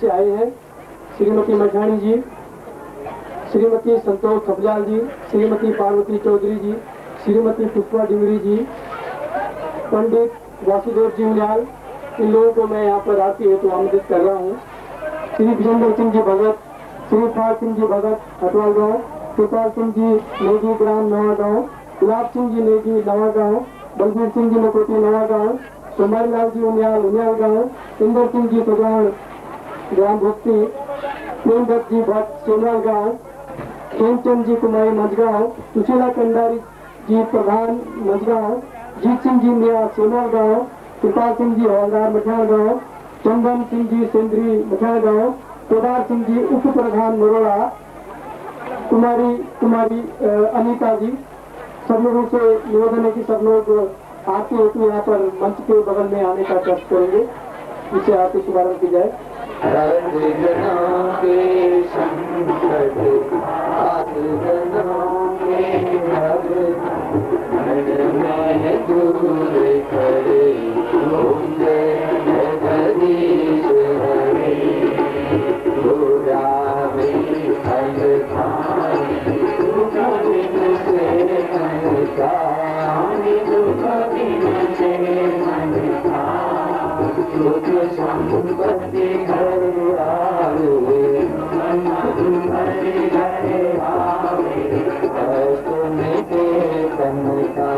Speaker 3: से आए हैं श्रीमती मठानी जी, श्रीमती संतोष खपजाल जी, श्रीमती पार्वती चौधरी जी, श्रीमती पुष्पा डिंगरी जी, पंडित वासुदेव जी उनियाल, इन लोगों को मैं यहाँ पर आती हेतु आमंत्रित कर रहा हूँ। श्री विजेंद्र सिंह जी भगत, श्री पाल सिंह जी भगत हटवाल गाँव, कृपाल सिंह जी नेगी ग्राम नवा गाँव, गुलाब सिंह जी नेगी नवा गाँव, बलबीर सिंह जी नकोटी नवा गाँव, कुमारी लाल जी उनियाल गाँव, इंदर सिंह जी सजान ग्राम भक्ति, प्रेमदत्त जी भट्ट सोनवाल गाँव, खेमचंद जी कुमारी मझगांव, सुशीला कंडारी जी प्रधान मझगांव, जीत सिंह जी मियाँ सोनवाल गाँव, कृपाल सिंह जी हवलदार मठियाल गाँव, चंदन सिंह जी सेंद्री मठियाल गाँव, केदार सिंह जी उप प्रधान नरोड़ा, कुमारी अनीता जी। सब लोगों से निवेदन है कि सब लोग आते हेतु यहाँ पर मंच के बगल में आने का कष्ट करेंगे, जिससे आते शुभारंभ की जाए।
Speaker 4: संपत्ति घर आवे, तुम्हें तन का